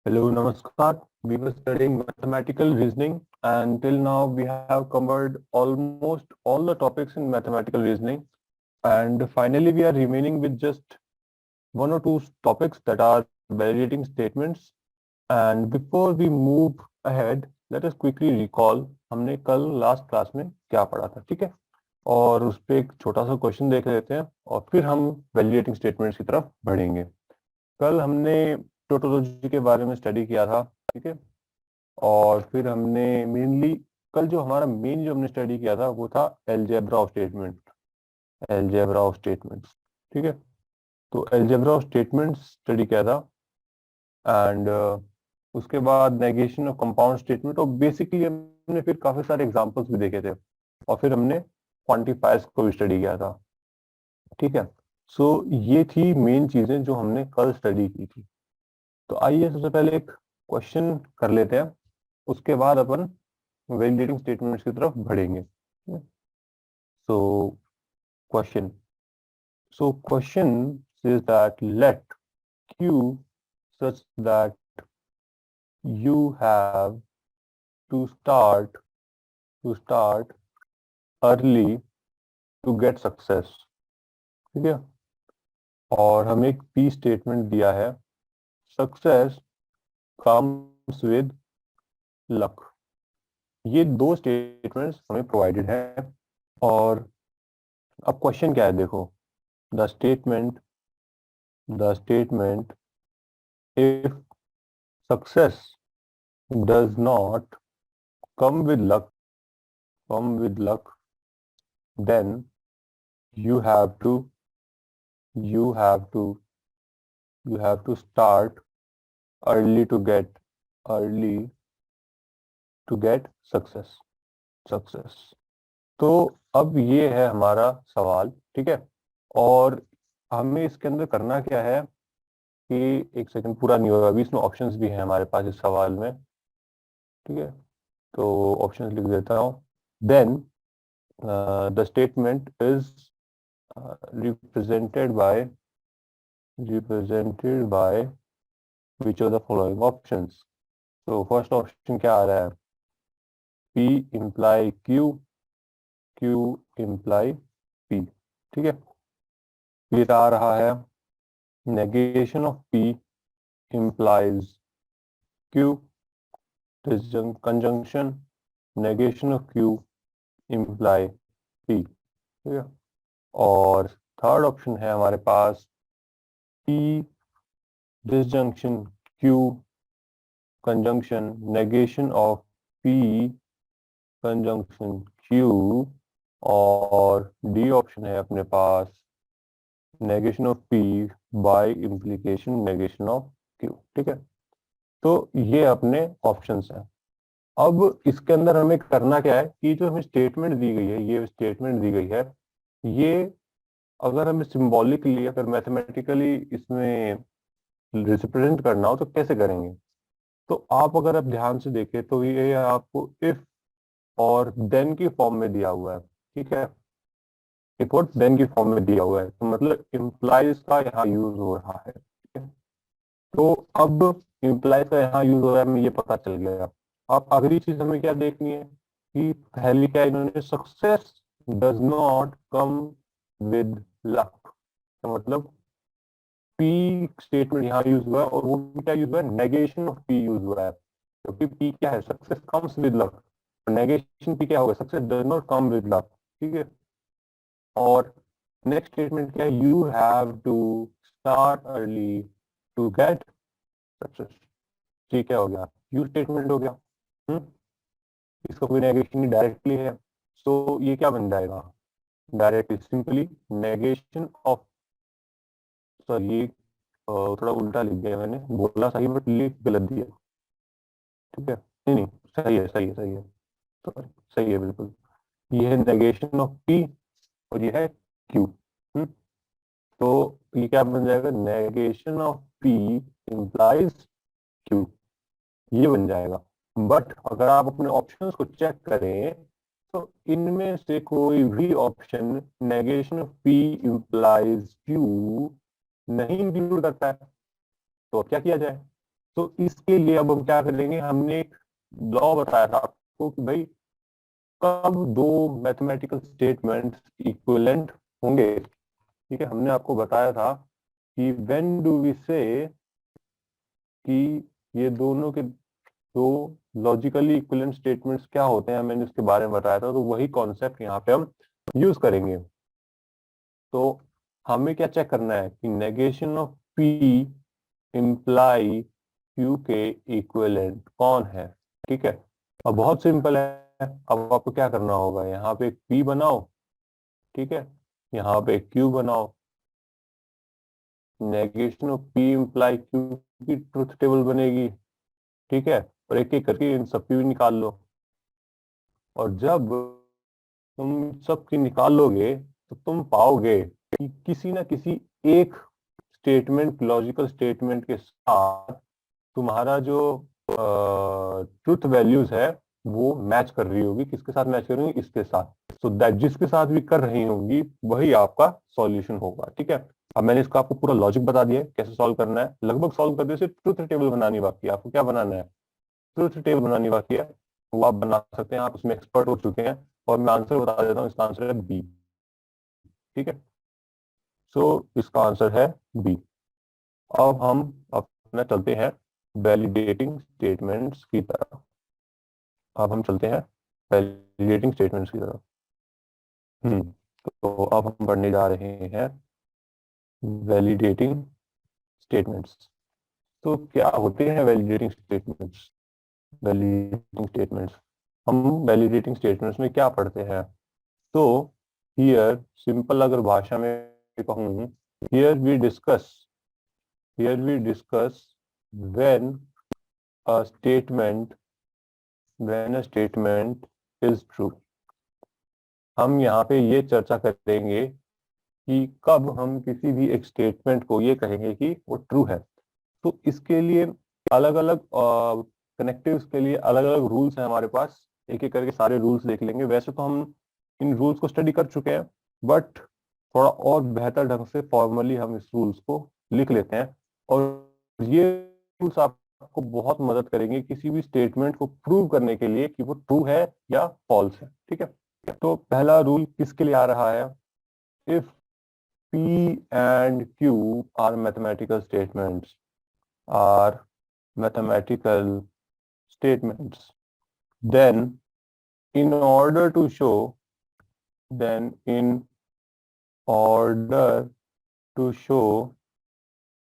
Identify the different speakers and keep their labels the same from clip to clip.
Speaker 1: Hello, Namaskar. We were studying mathematical reasoning, and till now we have covered almost all the topics in mathematical reasoning. And finally, we are remaining with just one or two topics that are validating statements. And before we move ahead, let us quickly recall हमने कल last class में क्या पढ़ा था, ठीक है? और उस पर एक छोटा सा क्वेश्चन देख लेते हैं और फिर हम वैलिडेटिंग स्टेटमेंट्स की तरफ बढ़ेंगे। कल हमने टोटोलॉजी के बारे में स्टडी किया था, ठीक है? और फिर हमने मेनली कल जो हमारा मेन जो हमने स्टडी किया था वो था algebra of statement, algebra of statements, ठीक है? तो एलजेब्रा ऑफ स्टेटमेंट्स स्टडी किया था एंड उसके बाद नेगेशन ऑफ कंपाउंड स्टेटमेंट, और बेसिकली हमने फिर काफी सारे एग्जांपल्स भी देखे थे और फिर हमने क्वांटिफायर्स को भी स्टडी किया था, ठीक है? सो ये थी मेन चीजें जो हमने कल स्टडी की थी। तो आइए सबसे पहले एक क्वेश्चन कर लेते हैं, उसके बाद अपन वैलिडेटिंग स्टेटमेंट्स की तरफ बढ़ेंगे। So question says that let q such that you have to start early to get success, ठीक है? और हमें एक p स्टेटमेंट दिया है, सक्सेस कम्स विद लक। ये दो स्टेटमेंट्स हमें प्रोवाइडेड है और अब क्वेश्चन क्या है, देखो, the statement if success does not come with luck then you have to start early to get success। तो अब ये है हमारा सवाल, ठीक है? और हमें इसके अंदर करना क्या है कि एक सेकंड पूरा नहीं होगा अभी, इसमें ऑप्शंस भी हैं हमारे पास इस सवाल में, ठीक है? तो ऑप्शंस लिख देता हूँ। Then the statement is represented by which of the following options। तो फर्स्ट ऑप्शन क्या आ रहा है, P imply Q, Q imply P, ठीक है? फिर आ रहा है negation of P implies Q, conjunction negation of Q imply P, ठीक है? और थर्ड ऑप्शन है हमारे पास P disjunction Q conjunction negation of P conjunction Q, और डी ऑप्शन है अपने पास negation of P by implication negation of Q, ठीक है? तो ये अपने ऑप्शंस हैं। अब इसके अंदर हमें करना क्या है कि जो हमें स्टेटमेंट दी गई है, ये स्टेटमेंट दी गई है, ये अगर हमें सिंबॉलिकली या फिर मैथमेटिकली इसमें रिप्रेजेंट करना हो तो कैसे करेंगे? तो आप अगर आप ध्यान से देखें तो ये आपको इफ और देन की फॉर्म में दिया हुआ है, ठीक है? इफ और देन की फॉर्म में दिया हुआ है, तो मतलब इम्प्लाइज का यहाँ यूज हो रहा है, ठीक है? तो अब इम्प्लाइज का यहाँ यूज हो रहा है, हमें ये पता चल गया। अब अगली चीज हमें क्या देखनी है कि पहली क्या इन्होंने, success does not come with luck, तो मतलब पी स्टेटमेंट यहाँ यूज हुआ है और वो क्या यूज हुआ है, नेगेशन ऑफ पी यूज हुआ है, क्योंकि पी क्या है, success comes with luck, negation P क्या होगा, success does not come with luck, ठीक है? और नेक्स्ट स्टेटमेंट क्या है, you have to start early to get success, ठीक है? हो गया, यू स्टेटमेंट हो गया। इसका कोई नेगेशन नहीं, डायरेक्टली है, सो ये क्या बन जाएगा, directly simply negation of, sorry ये थोड़ा उल्टा लिख दिया मैंने, बोला सही बट लिख गलत दिया, ठीक है? नहीं नहीं, सही है, सही है, सही है, सॉरी, सही है बिल्कुल। ये है नेगेशन ऑफ पी और ये है क्यू। तो ये क्या बन जाएगा, negation of P implies Q, ये बन जाएगा। बट अगर आप अपने ऑप्शंस को चेक करें तो इनमें से कोई भी option negation of P implies Q नहीं इंक्लूड करता है, तो क्या किया जाए? तो इसके लिए अब हम क्या करेंगे, हमने एक लॉ बताया था आपको कि भाई कब दो मैथमेटिकल स्टेटमेंट्स इक्विवेलेंट होंगे। ठीक है, हमने आपको बताया था कि व्हेन डू वी से कि ये दोनों के दो लॉजिकली इक्विवेलेंट स्टेटमेंट्स क्या होते हैं, मैंने उसके बारे में बताया था। तो वही कॉन्सेप्ट यहाँ पे हम यूज करेंगे। तो हमें क्या चेक करना है कि negation of P imply Q के इक्विवेलेंट कौन है। ठीक है, अब बहुत सिंपल है। अब आपको क्या करना होगा, यहाँ पे एक पी बनाओ, ठीक है, यहाँ पे एक क्यू बनाओ, negation of P imply Q की ट्रुथ टेबल बनेगी। ठीक है, और एक एक करके इन सबकी भी निकाल लो। और जब तुम सबकी निकाल लोगे तो तुम पाओगे कि किसी ना किसी एक स्टेटमेंट, लॉजिकल स्टेटमेंट के साथ तुम्हारा जो ट्रुथ वैल्यूज है वो मैच कर रही होगी। किसके साथ मैच कर रही होगी, इसके साथ। सो दैट जिसके साथ भी कर रही होंगी वही आपका सॉल्यूशन होगा। ठीक है, अब मैंने इसका आपको पूरा लॉजिक बता दिया है कैसे सॉल्व करना है, लगभग सॉल्व कर दिया। सिर्फ ट्रुथ टेबल बनानी बाकी है। आपको क्या बनाना है, ट्रुथ टेबल बनानी बाकी है। वो आप बना सकते हैं, आप उसमें एक्सपर्ट हो चुके हैं। और मैं आंसर बता देता हूँ, इसका आंसर है बी। ठीक है, सो इसका आंसर है बी। अब हम अपना चलते हैं वैलिडेटिंग स्टेटमेंट्स की तरफ। अब हम चलते हैं वैलिडेटिंग स्टेटमेंट्स की तरफ। तो अब हम पढ़ने जा रहे हैं वैलिडेटिंग स्टेटमेंट्स। तो क्या होते हैं वैलिडेटिंग स्टेटमेंट्स। वैलिडेटिंग स्टेटमेंट्स, हम वैलिडेटिंग स्टेटमेंट्स में क्या पढ़ते हैं। तो हियर सिंपल अगर भाषा में कहूँ, here we discuss when a statement is true. हम यहाँ पे ये चर्चा करेंगे कि कब हम किसी भी एक स्टेटमेंट को ये कहेंगे कि वो ट्रू है। तो इसके लिए अलग अलग कनेक्टिव्स के लिए अलग अलग रूल्स हैं हमारे पास। एक एक करके सारे रूल्स देख लेंगे। वैसे तो हम इन रूल्स को स्टडी कर चुके हैं, बट थोड़ा और बेहतर ढंग से फॉर्मली हम इस रूल्स को लिख लेते हैं। और ये रूल्स आपको बहुत मदद करेंगे किसी भी स्टेटमेंट को प्रूव करने के लिए कि वो ट्रू है या फॉल्स है। ठीक है, तो पहला रूल किसके लिए आ रहा है, if P and Q are mathematical statements, are mathematical statements, then in order to show, then in order to show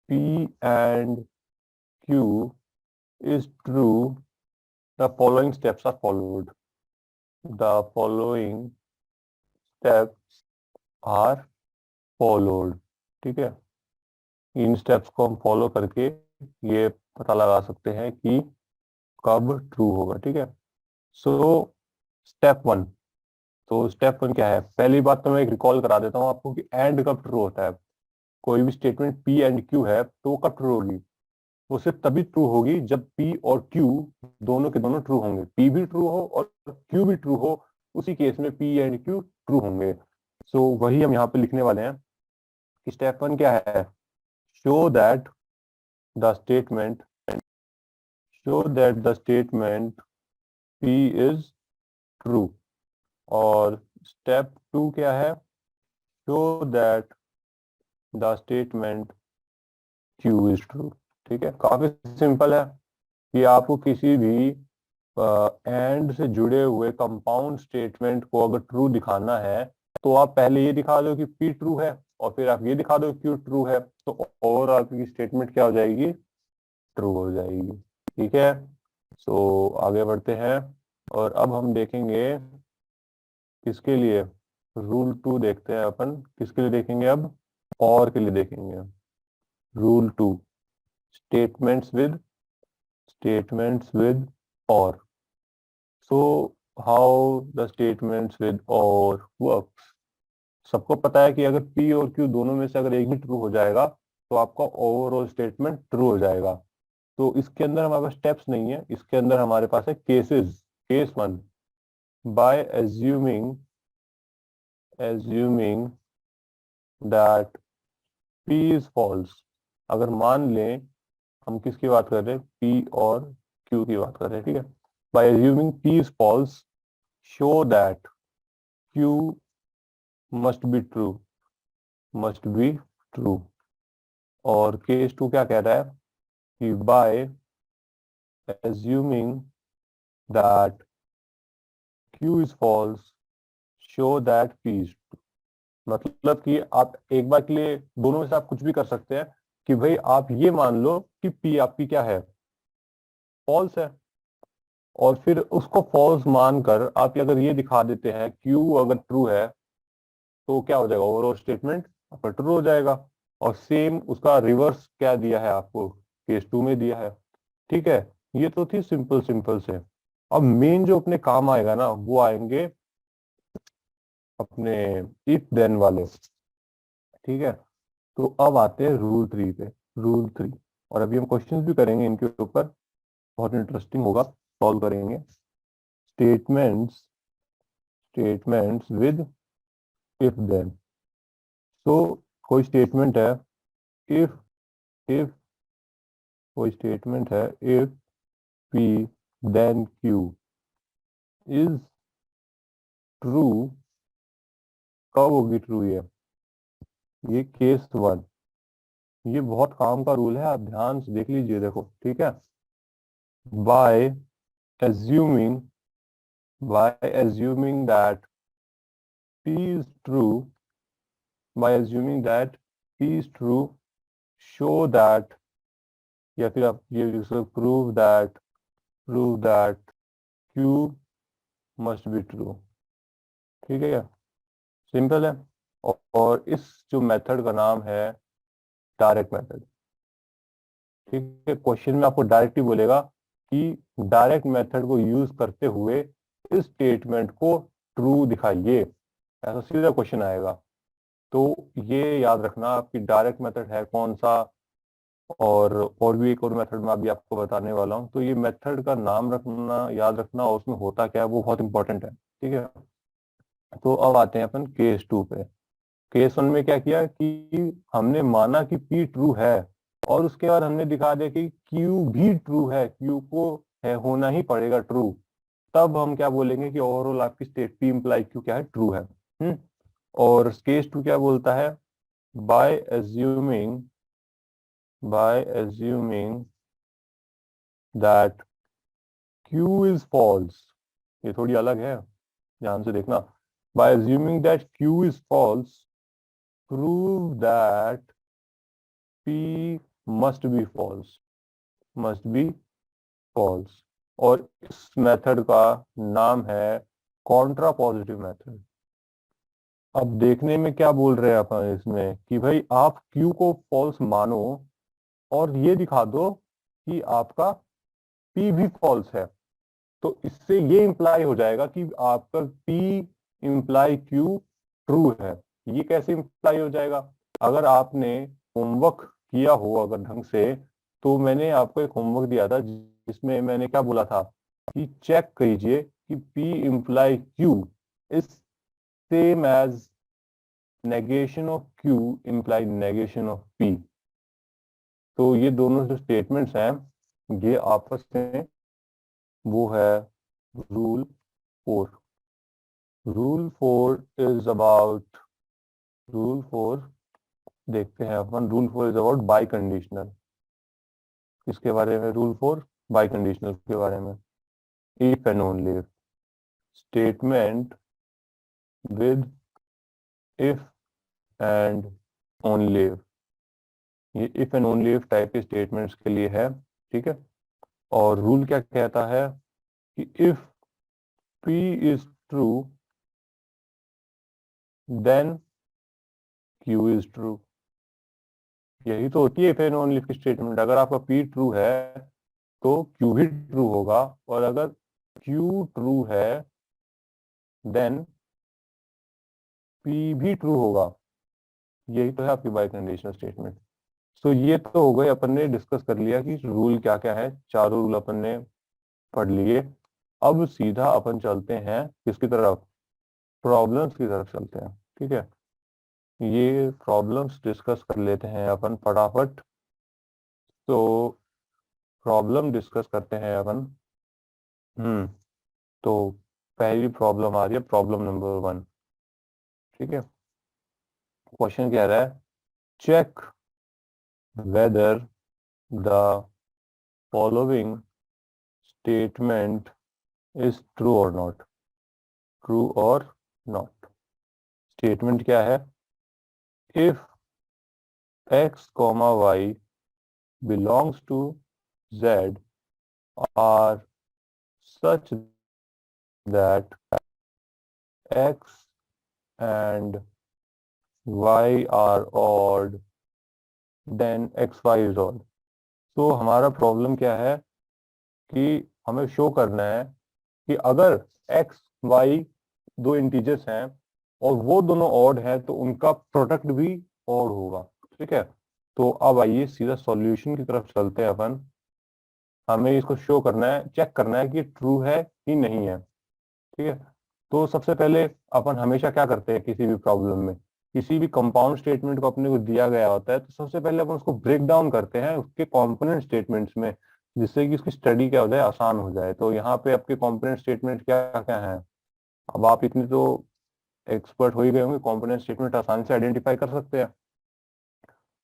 Speaker 1: P and Q is true, the following steps are followed. The following steps are followed. ठीक है, इन steps को हम follow करके ये पता लगा सकते हैं कि कब ट्रू होगा। ठीक है, सो स्टेप वन। तो स्टेप वन क्या है, पहली बात तो मैं एक रिकॉल करा देता हूँ आपको कि एंड कब ट्रू होता है। कोई भी स्टेटमेंट पी एंड क्यू है तो वो कब ट्रू होगी, वो सिर्फ तभी ट्रू होगी जब पी और क्यू दोनों के दोनों ट्रू होंगे। पी भी ट्रू हो और क्यू भी ट्रू हो, उसी केस में पी एंड क्यू ट्रू होंगे। सो वही हम यहाँ पे लिखने वाले हैं कि स्टेप वन क्या है, show that the statement P is true. और स्टेप टू क्या है, show that the statement Q is true. ठीक है, काफी सिंपल है कि आपको किसी भी एंड से जुड़े हुए कंपाउंड स्टेटमेंट को अगर ट्रू दिखाना है तो आप पहले ये दिखा दो कि पी ट्रू है और फिर आप ये दिखा दो क्यू ट्रू है, तो और आपकी स्टेटमेंट क्या हो जाएगी, ट्रू हो जाएगी। ठीक है, सो आगे बढ़ते हैं। और अब हम देखेंगे किसके लिए, रूल टू देखते हैं अपन। किसके लिए देखेंगे अब, और के लिए देखेंगे। रूल टू, स्टेटमेंट्स विद और। So how the statements with और वर्क्स। सबको पता है कि अगर पी और क्यू दोनों में से अगर एक भी ट्रू हो जाएगा तो आपका ओवरऑल स्टेटमेंट ट्रू हो जाएगा। तो इसके अंदर हमारे पास स्टेप्स नहीं है, इसके अंदर हमारे पास है cases. Case one, by assuming that P is false. अगर मान लें हम किसकी बात कर रहे हैं, P और Q की बात कर रहे हैं, ठीक है। By assuming P is false show that Q must be true, must be true. और केस 2 क्या कह रहा है कि by assuming that Q is false show that P is, मतलब कि आप एक बार के लिए दोनों में से आप कुछ भी कर सकते हैं कि भाई आप ये मान लो कि P आपकी क्या है, फॉल्स है, और फिर उसको फॉल्स मानकर आप अगर ये दिखा देते हैं Q अगर ट्रू है तो क्या हो जाएगा, ओवरऑल स्टेटमेंट आपका ट्रू हो जाएगा। और सेम उसका रिवर्स क्या दिया है आपको, केस 2 में दिया है, ठीक है। ये तो थी सिंपल सिंपल से। अब मेन जो अपने काम आएगा ना वो आएंगे अपने इफ देन वाले, ठीक है। तो अब आते हैं रूल 3 पे, रूल 3। और अभी हम क्वेश्चंस भी करेंगे इनके ऊपर, बहुत इंटरेस्टिंग होगा, सॉल्व करेंगे। Statements, statements with if then. तो कोई स्टेटमेंट है इफ, इफ कोई स्टेटमेंट है if P then Q is true, कब होगी ट्रू ये केस 1। ये बहुत काम का रूल है, आप ध्यान से देख लीजिए, देखो ठीक है। By assuming, by assuming that P is true, by assuming that P is true, show that, या फिर आप ये prove that, prove that Q must be true, ठीक है क्या, सिंपल है। और इस जो मेथड का नाम है डायरेक्ट मेथड, ठीक है। क्वेश्चन में आपको डायरेक्ट ही बोलेगा कि डायरेक्ट मेथड को यूज करते हुए इस स्टेटमेंट को ट्रू दिखाइए, ऐसा सीधा क्वेश्चन आएगा। तो ये याद रखना आपकी डायरेक्ट मेथड है कौन सा, और भी एक और मेथड मैं अभी आपको बताने वाला हूँ। तो ये मेथड का नाम रखना, याद रखना, और उसमें होता क्या है वो बहुत इंपॉर्टेंट है, ठीक है। तो अब आते हैं अपन केस 2 पे। केस 1 में क्या किया कि हमने माना कि P ट्रू है, और उसके बाद हमने दिखा दिया कि Q भी ट्रू है, Q को है होना ही पड़ेगा ट्रू। तब हम क्या बोलेंगे कि ओवरऑल आपकी स्टेट P इम्प्लाई Q क्या है, ट्रू है। और केस 2 क्या बोलता है, by assuming, by assuming that Q is false, ये थोड़ी अलग है, ध्यान से देखना। by assuming that Q is false, prove that P must be false, must be false। और इस मेथड का नाम है कॉन्ट्रा पॉजिटिव मेथड। अब देखने में क्या बोल रहे हैं अपन इसमें कि भाई आप Q को फॉल्स मानो और ये दिखा दो कि आपका P भी फॉल्स है। तो इससे ये इंप्लाई हो जाएगा कि आपका P इंप्लाई Q ट्रू है। ये कैसे इंप्लाई हो जाएगा, अगर आपने होमवर्क किया हो अगर ढंग से, तो मैंने आपको एक होमवर्क दिया था जिसमें मैंने क्या बोला था कि चेक कीजिए कि P imply Q is same as negation of Q imply negation of P। तो ये दोनों जो स्टेटमेंट्स हैं ये आपस में, वो है rule 4। Rule 4 is about, rule 4 देखते हैं अपन। Rule 4 is about biconditional. किसके बारे में, रूल 4 बाई कंडीशनल के बारे में। If and only if, statement with if and only if, ये if and only if type के स्टेटमेंट्स के लिए है, ठीक है। और रूल क्या कहता है कि if P is true then Q is true. यही तो होती है इफ एंड ओनली इफ की स्टेटमेंट। अगर आपका P ट्रू है तो Q भी ट्रू होगा, और अगर Q ट्रू है देन P भी ट्रू होगा। यही तो है आपकी बाई कंडीशनल स्टेटमेंट। सो ये तो हो गए, अपन ने डिस्कस कर लिया कि रूल क्या क्या है, चारों रूल अपन ने पढ़ लिए। अब सीधा अपन चलते हैं किसकी तरफ, प्रॉब्लम्स की तरफ चलते हैं, ठीक है। ये प्रॉब्लम्स डिस्कस कर लेते हैं अपन फटाफट। तो प्रॉब्लम डिस्कस करते हैं अपन। तो पहली प्रॉब्लम आ रही है, प्रॉब्लम नंबर 1। ठीक है, क्वेश्चन कह रहा है check whether the following statement is true और नॉट। ट्रू और नॉट। स्टेटमेंट क्या है? If x comma y belongs to z are such that x and y are odd, then xy is odd। तो हमारा problem क्या है कि हमें शो करना है कि अगर x y दो इंटीजर्स हैं और वो दोनों ऑड हैं तो उनका प्रोडक्ट भी ऑड होगा। ठीक है, तो अब आइए सीधा सॉल्यूशन की तरफ चलते हैं अपन। हमें इसको शो करना है, चेक करना है कि ट्रू है कि नहीं है। ठीक है, तो सबसे पहले अपन हमेशा क्या करते हैं किसी भी प्रॉब्लम में, किसी भी कंपाउंड स्टेटमेंट को अपने को दिया गया होता है तो सबसे पहले अपन उसको ब्रेक डाउन करते हैं उसके कंपोनेंट स्टेटमेंट्स में, जिससे कि उसकी स्टडी क्या हो जाए, आसान हो जाए। तो यहाँ पे आपके कंपोनेंट स्टेटमेंट क्या क्या हैं? अब आप इतने तो एक्सपर्ट हो ही गए होंगे, कंपोनेंट स्टेटमेंट आसानी से आइडेंटिफाई कर सकते हैं।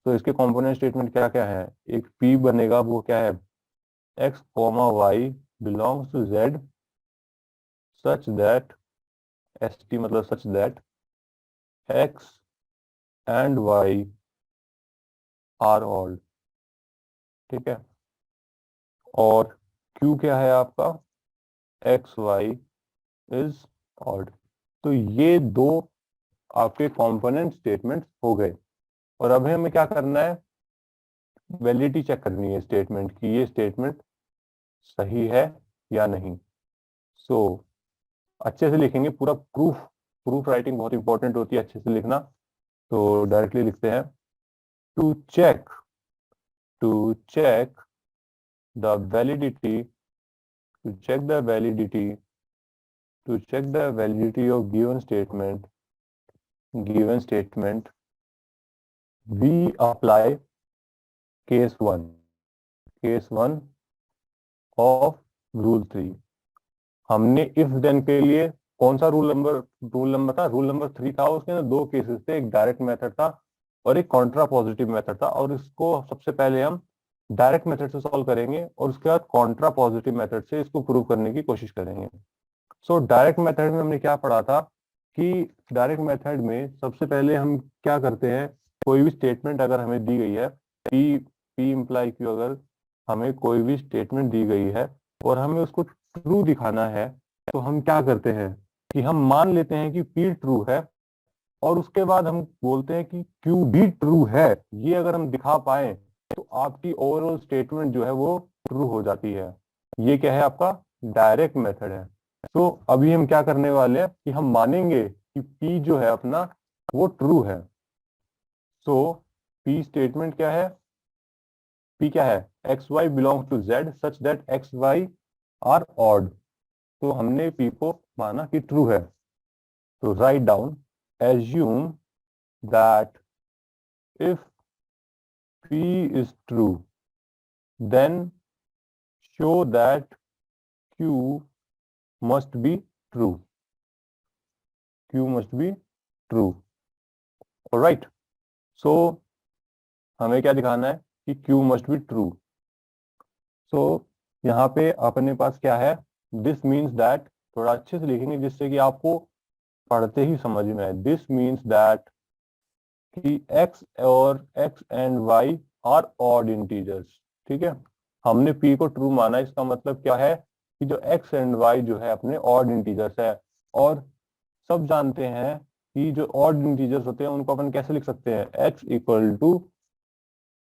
Speaker 1: तो इसके कंपोनेंट स्टेटमेंट क्या क्या है? एक पी बनेगा, वो क्या है? X comma y belongs to Z such that, s t मतलब such that x and y are all. ठीक है, और क्यू क्या है आपका? X y is odd. तो ये दो आपके कंपोनेंट स्टेटमेंट हो गए। और अब हमें क्या करना है? वैलिडिटी चेक करनी है स्टेटमेंट की, ये स्टेटमेंट सही है या नहीं। सो अच्छे से लिखेंगे पूरा प्रूफ। प्रूफ राइटिंग बहुत इंपॉर्टेंट होती है, अच्छे से लिखना। तो डायरेक्टली लिखते हैं to check, to check the validity, to check the validity, to check the validity of given statement, we apply case 1 of rule 3। हमने इफ देन के लिए कौन सा रूल नंबर था? रूल नंबर 3 था। उसके अंदर दो केसेस थे, एक डायरेक्ट मेथड था और एक कॉन्ट्रा पॉजिटिव मेथड था। और इसको सबसे पहले हम डायरेक्ट मेथड से सॉल्व करेंगे और उसके बाद कॉन्ट्रा पॉजिटिव मेथड से इसको प्रूव करने की कोशिश करेंगे। सो डायरेक्ट मेथड में हमने क्या पढ़ा था कि डायरेक्ट मेथड में सबसे पहले हम क्या करते हैं, कोई भी स्टेटमेंट अगर हमें दी गई है, पी पी इम्प्लाई क्यू, अगर हमें कोई भी स्टेटमेंट दी गई है और हमें उसको ट्रू दिखाना है, तो हम क्या करते हैं कि हम मान लेते हैं कि पी ट्रू है और उसके बाद हम बोलते हैं कि क्यू भी ट्रू है। ये अगर हम दिखा पाए तो आपकी ओवरऑल स्टेटमेंट जो है वो ट्रू हो जाती है। ये क्या है? आपका डायरेक्ट मेथड है। तो अभी हम क्या करने वाले हैं कि हम मानेंगे कि P जो है अपना वो ट्रू है। सो P स्टेटमेंट क्या है? P क्या है? X y belongs to Z such that x y are odd. तो हमने P को माना कि ट्रू है। तो write down, assume that if P is true then show that Q must be true। Q must be true। Alright, so हमें क्या दिखाना है कि Q must be true। सो यहाँ पे अपने पास क्या है? दिस मीन्स दैट, थोड़ा अच्छे से लिखेंगे जिससे कि आपको पढ़ते ही समझ में आए। दिस मीन्स दैट कि x और x and y are odd integers. ठीक है, हमने p को ट्रू माना, इसका मतलब क्या है कि जो x एंड y जो है अपने ऑड इंटीजर्स है। और सब जानते हैं कि जो ऑड इंटीजर्स होते हैं उनको अपन कैसे लिख सकते हैं? x equal to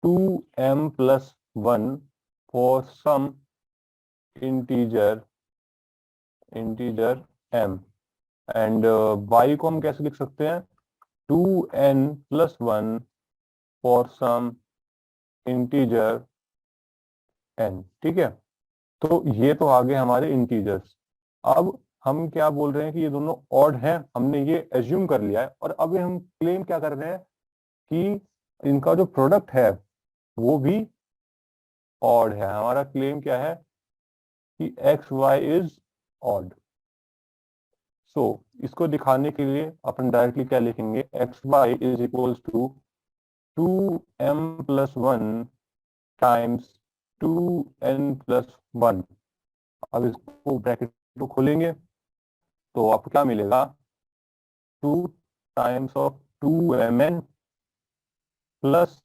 Speaker 1: 2m+1 for some integer m, and y को हम कैसे लिख सकते हैं? 2n+1 for some integer n। ठीक है, तो ये तो आगे हमारे इंटीजर्स। अब हम क्या बोल रहे हैं कि ये दोनों ऑड हैं, हमने ये एज्यूम कर लिया है। और अभी हम क्लेम क्या कर रहे हैं कि इनका जो प्रोडक्ट है वो भी ऑड है। हमारा क्लेम क्या है कि x y is odd. So इसको दिखाने के लिए अपन डायरेक्टली क्या लिखेंगे, x y is equals to 2m+1 times 2n+1। अब इसको ब्रैकेट को खोलेंगे तो आपको क्या मिलेगा, 2 times of 2mn plus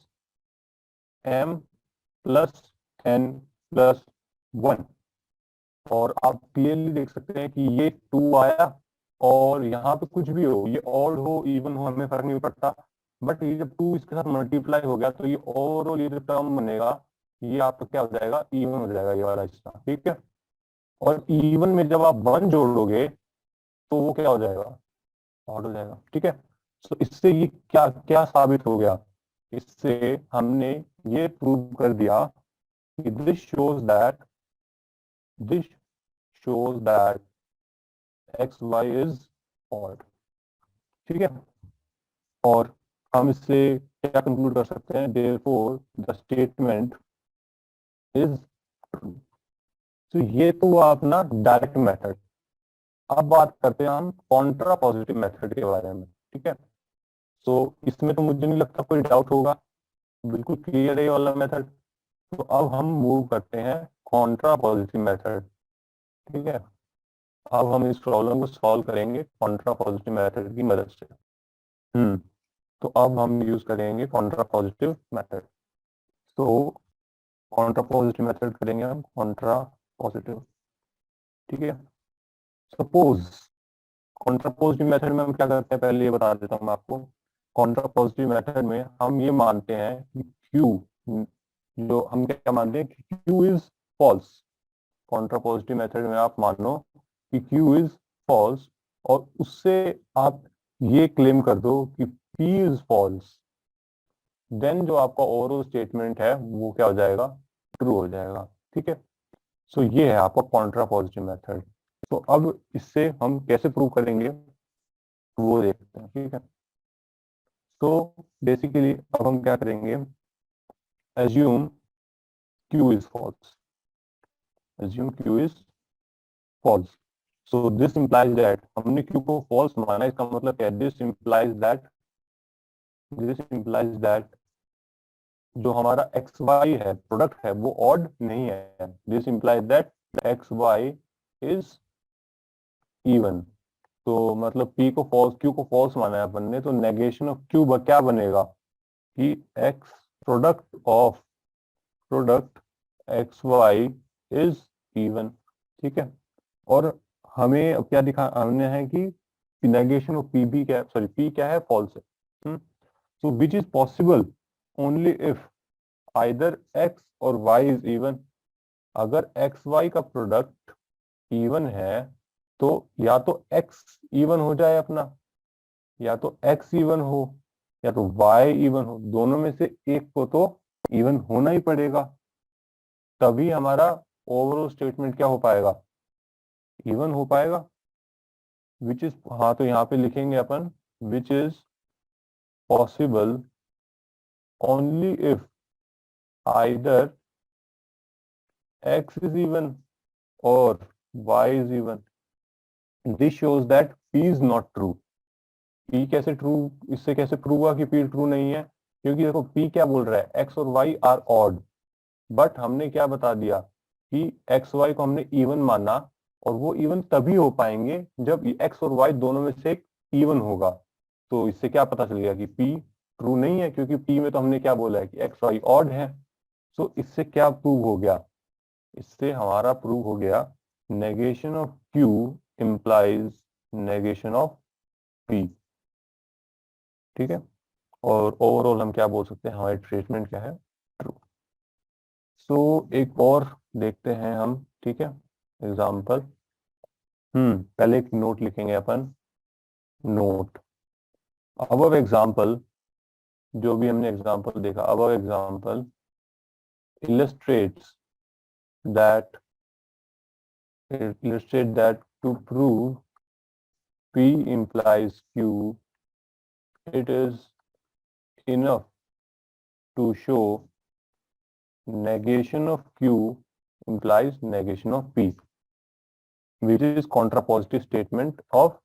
Speaker 1: m plus n+1। और आप क्लियरली देख सकते हैं कि ये 2 आया, और यहाँ पे कुछ भी हो, ये ऑड हो इवन हो हमें फर्क नहीं पड़ता, बट ये जब 2 इसके साथ मल्टीप्लाई हो गया तो ये ओवरऑल ये जो टर्म बनेगा ये आपका क्या हो जाएगा, इवन हो जाएगा ये वाला हिस्सा, ठीक है। और इवन में जब आप 1 जोड़ोगे तो वो क्या हो जाएगा, ऑड हो जाएगा, ठीक है। तो इससे ये क्या क्या साबित हो गया, इससे हमने ये प्रूव कर दिया कि this shows that x y is odd, ठीक है। और हम इससे क्या कंक्लूड कर सकते हैं, therefore the statement is true. तो ये तो हुआ अपना डायरेक्ट मेथड। अब बात करते हैं हम कॉन्ट्रा पॉजिटिव मेथड के बारे में, ठीक है। तो इसमें तो मुझे नहीं लगता कोई डाउट होगा, बिल्कुल क्लियर है ये वाला मेथड। तो अब हम मूव करते हैं कॉन्ट्रा पॉजिटिव मेथड, ठीक है। अब हम इस प्रॉब्लम को सॉल्व करेंगे कॉन्ट्रा पॉजिटिव मेथड की मदद से। तो अब हम यूज करेंगे कॉन्ट्रा पॉजिटिव मेथड। तो कॉन्ट्रा पॉजिटिव मेथड करेंगे हम कॉन्ट्रा पॉजिटिव, ठीक है। सपोज कॉन्ट्रा पॉजिटिव मेथड में हम क्या करते हैं, पहले ये बता देता हूँ मैं आपको। कॉन्ट्रा पॉजिटिव मेथड में हम ये मानते हैं कि क्यू, जो हम क्या मानते हैं कि Q is false. Contrapositive method में आप मानो कि क्यू इज फॉल्स, और उससे आप ये क्लेम कर दो कि पी इज फॉल्स, देन जो आपका ओवरऑल स्टेटमेंट है वो क्या हो जाएगा, ट्रू हो जाएगा, ठीक है। सो ये है आपका कॉन्ट्रा पॉजिटिव मेथड। तो अब इससे हम कैसे प्रूव करेंगे वो देखते हैं, ठीक है। तो बेसिकली अब हम क्या करेंगे, assume Q is false, assume Q is false. So this implies that, हमने क्यू को फॉल्स माना, इसका मतलब क्या है, दिस इंप्लाइज दैट जो हमारा एक्स वाई है प्रोडक्ट है वो ऑड नहीं है। This implies that x y is even. तो मतलब पी को फॉल्स, क्यू को फॉल्स माना है अपन ने, तो नेगेशन ऑफ क्यू क्या बनेगा कि x product x y is even, ठीक है। और हमें अब क्या दिखा, हमने है कि नेगेशन ऑफ पी भी क्या, सॉरी पी क्या है, फॉल्स है। So which is possible only if either x और वाई इज इवन। अगर एक्स वाई का प्रोडक्ट इवन है तो या तो एक्स इवन हो जाए अपना, या तो एक्स इवन हो, या तो वाई इवन हो, दोनों में से एक को तो इवन होना ही पड़ेगा, तभी हमारा ओवरऑल स्टेटमेंट क्या हो पाएगा, इवन हो पाएगा। विच इज, हाँ तो यहाँ पे लिखेंगे अपन which is possible only if either x is even और y is even। This shows that p is not true. p कैसे ट्रू, इससे कैसे प्रूव हुआ कि p ट्रू नहीं है, क्योंकि देखो p क्या बोल रहा है, x और y आर ऑड, बट हमने क्या बता दिया कि x y को हमने इवन माना, और वो इवन तभी हो पाएंगे जब x और y दोनों में से एक इवन होगा। तो इससे क्या पता चल गया कि p ट्रू नहीं है, क्योंकि p में तो हमने क्या बोला है कि x y ऑड है। सो इससे क्या प्रूव हो गया, इससे हमारा प्रूव हो गया negation of Q implies negation of P, ठीक है। और ओवरऑल हम क्या बोल सकते हैं, हमारी ट्रीटमेंट क्या है, ट्रू। सो एक और देखते हैं हम, ठीक है, एग्जाम्पल। पहले एक नोट लिखेंगे अपन, नोट अब एग्जाम्पल, जो भी हमने एग्जाम्पल देखा, अब example illustrates that to prove P implies Q, it is enough to show negation of Q implies negation of P, which is contrapositive statement of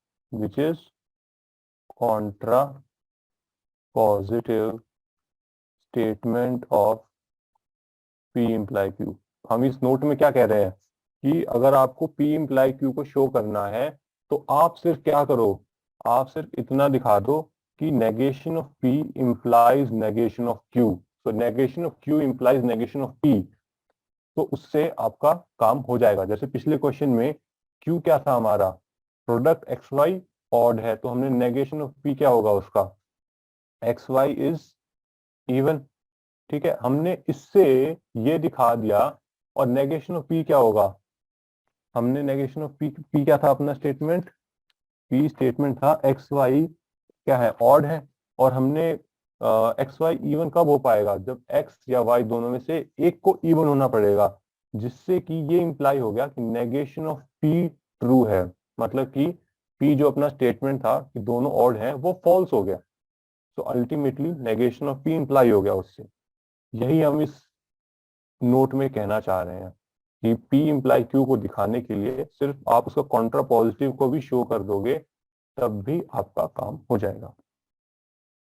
Speaker 1: P imply Q। हम इस note में क्या कह रहे हैं कि अगर आपको P imply Q को शो करना है तो आप सिर्फ क्या करो, आप सिर्फ इतना दिखा दो कि negation of P implies negation of Q, तो negation of Q implies negation of P, तो उससे आपका काम हो जाएगा। जैसे पिछले क्वेश्चन में Q क्या था हमारा, प्रोडक्ट XY ऑड है, तो हमने नेगेशन ऑफ P क्या होगा उसका, XY इज इवन। ठीक है, हमने इससे ये दिखा दिया। और नेगेशन ऑफ P क्या होगा, हमने नेगेशन ऑफ P क्या था अपना स्टेटमेंट, P स्टेटमेंट था XY क्या है, ऑड है। और हमने XY इवन कब हो पाएगा, जब X या Y दोनों में से एक को इवन होना पड़ेगा, जिससे कि ये इंप्लाई हो गया कि नेगेशन ऑफ P ट्रू है, मतलब कि P जो अपना स्टेटमेंट था कि दोनों ऑड हैं वो फॉल्स हो गया। तो ultimately negation of P imply हो गया उससे। यही हम इस नोट में कहना चाह रहे हैं कि P इंप्लाई Q को दिखाने के लिए सिर्फ आप उसका कॉन्ट्रा पॉजिटिव को भी शो कर दोगे तब भी आपका काम हो जाएगा।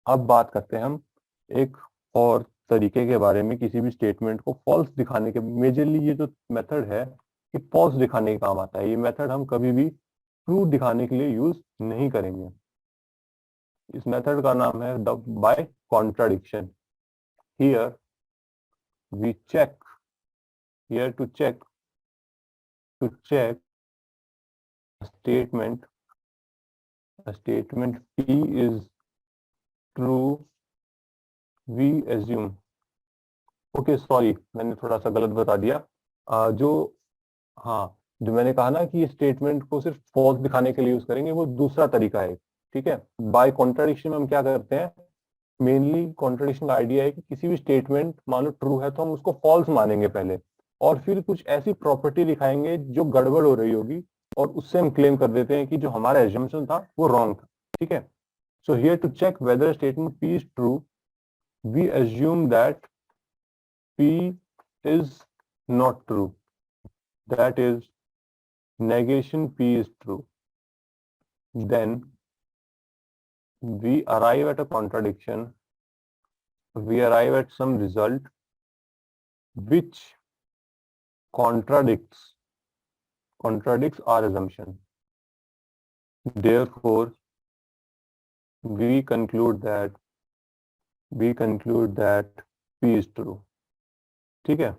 Speaker 1: अब बात करते हैं हम एक और तरीके के बारे में, किसी भी स्टेटमेंट को फॉल्स दिखाने के। मेजरली ये जो मेथड है ये फॉल्स दिखाने का काम आता है। ये मेथड हम कभी भी ट्रू दिखाने के लिए यूज नहीं करेंगे। इस मेथड का नाम है the by contradiction. Here we check, here to check statement, a statement P is true, we assume। Okay sorry, मैंने थोड़ा सा गलत बता दिया। जो हाँ, जो मैंने कहा ना कि ये स्टेटमेंट को सिर्फ फॉल्स दिखाने के लिए यूज करेंगे, वो दूसरा तरीका है। ठीक है, बाय कॉन्ट्राडिक्शन में हम क्या करते हैं, मेनली कॉन्ट्राडिक्शन का आइडिया है कि किसी भी स्टेटमेंट मान लो ट्रू है तो हम उसको फॉल्स मानेंगे पहले, और फिर कुछ ऐसी प्रॉपर्टी दिखाएंगे जो गड़बड़ हो रही होगी, और उससे हम क्लेम कर देते हैं कि जो हमारा एजम्पशन था वो रॉन्ग था। ठीक है, so here to check whether statement P is true, we assume that P is not true, that is negation P is true, then we arrive at a contradiction, we arrive at some result which contradicts our assumption. Therefore we conclude that P is true। ठीक है,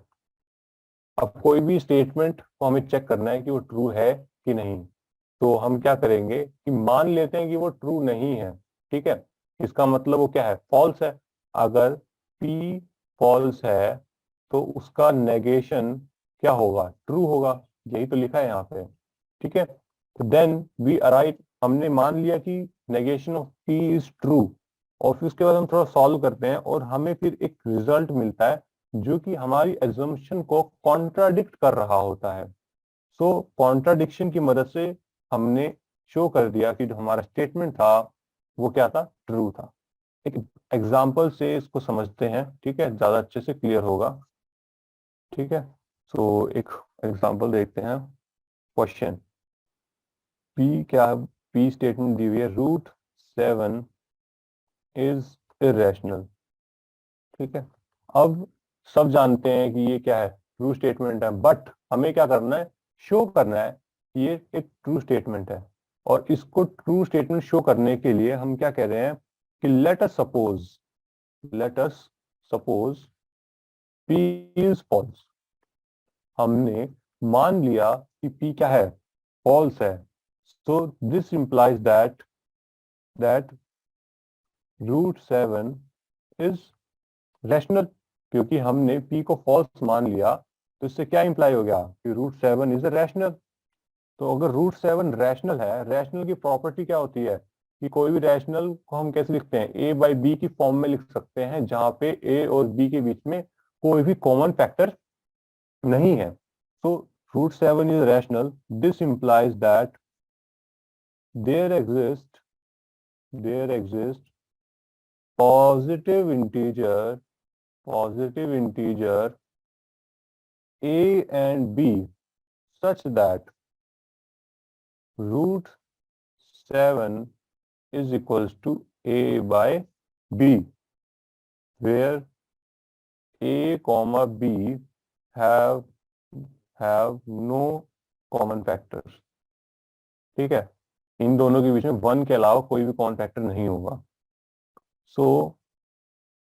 Speaker 1: अब कोई भी statement को हमें check करना है कि वो ट्रू है कि नहीं, तो हम क्या करेंगे कि मान लेते हैं कि वो ट्रू नहीं है। ठीक है, इसका मतलब वो क्या है, फॉल्स है। अगर P फॉल्स है तो उसका नेगेशन क्या होगा, ट्रू होगा। यही तो लिखा है यहाँ पे। ठीक है, तो देन वी अराइव, हमने मान लिया कि negation of P is true, और फिर उसके बाद हम थोड़ा सॉल्व करते हैं और हमें फिर एक रिजल्ट मिलता है जो कि हमारी एजम्पशन को कॉन्ट्राडिक्ट कर रहा होता है। सो कॉन्ट्राडिक्शन की मदद से हमने शो कर दिया कि जो हमारा स्टेटमेंट था वो क्या था, ट्रू था। एक एग्जाम्पल से इसको समझते हैं, ठीक है, ज्यादा अच्छे से क्लियर होगा। ठीक है, सो एक एग्जाम्पल देखते हैं। क्वेश्चन P क्या, P स्टेटमेंट दी हुई है, √7 इज इरेशनल। ठीक है, अब सब जानते हैं कि ये क्या है, ट्रू स्टेटमेंट है, बट हमें क्या करना है, शो करना है कि ये एक ट्रू स्टेटमेंट है। और इसको ट्रू स्टेटमेंट शो करने के लिए हम क्या कह रहे हैं कि let us suppose P is false. हमने मान लिया कि P क्या है, फॉल्स है। So this implies that √7 is rational. क्योंकि हमने P को फॉल्स मान लिया तो इससे क्या इंप्लाई हो गया कि √7 इज रैशनल। तो अगर √7 रैशनल है, रैशनल की प्रॉपर्टी क्या होती है कि कोई भी रैशनल को हम कैसे लिखते हैं, A/B की फॉर्म में लिख सकते हैं, जहां पे A और B के बीच में कोई भी कॉमन फैक्टर नहीं है। तो √7 is rational, this implies that there exist positive integer A and B such that root 7 is equals to A by B, where A comma B have no common factors. ठीक है, इन दोनों के बीच में 1 के अलावा कोई भी कॉमन फैक्टर नहीं होगा। सो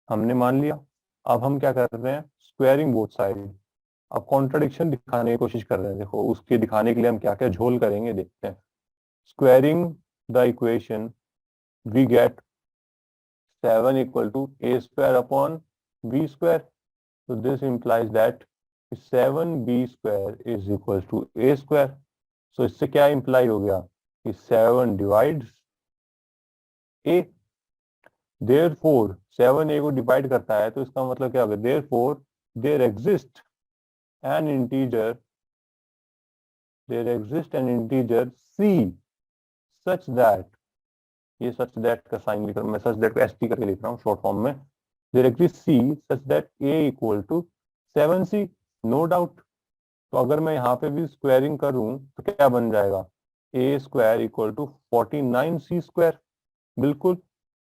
Speaker 1: हमने मान लिया। अब हम क्या कर रहे हैं, स्क्वायरिंग बोथ साइड। अब कॉन्ट्रडिक्शन दिखाने की कोशिश कर रहे हैं। देखो उसके दिखाने के लिए हम क्या क्या झोल करेंगे, देखते हैं। Squaring the equation we get 7 equal to a square upon b square. तो this implies that 7b square is equal to a square. So इससे क्या इंप्लाई हो गया कि 7 डिवाइड्स ए। देयरफॉर 7 ए को डिवाइड करता है, तो इसका मतलब क्या होगा, therefore there exist an integer c such that, ये सच दैट का साइन लिख रहा हूं मैं, सच दैट को एस टी करके लिख रहा हूँ शॉर्ट फॉर्म में। There exist c such that a equal to 7c, no doubt. तो अगर मैं यहाँ पे भी स्क्वायरिंग करूं तो क्या बन जाएगा, a square equal to 49c square, बिल्कुल।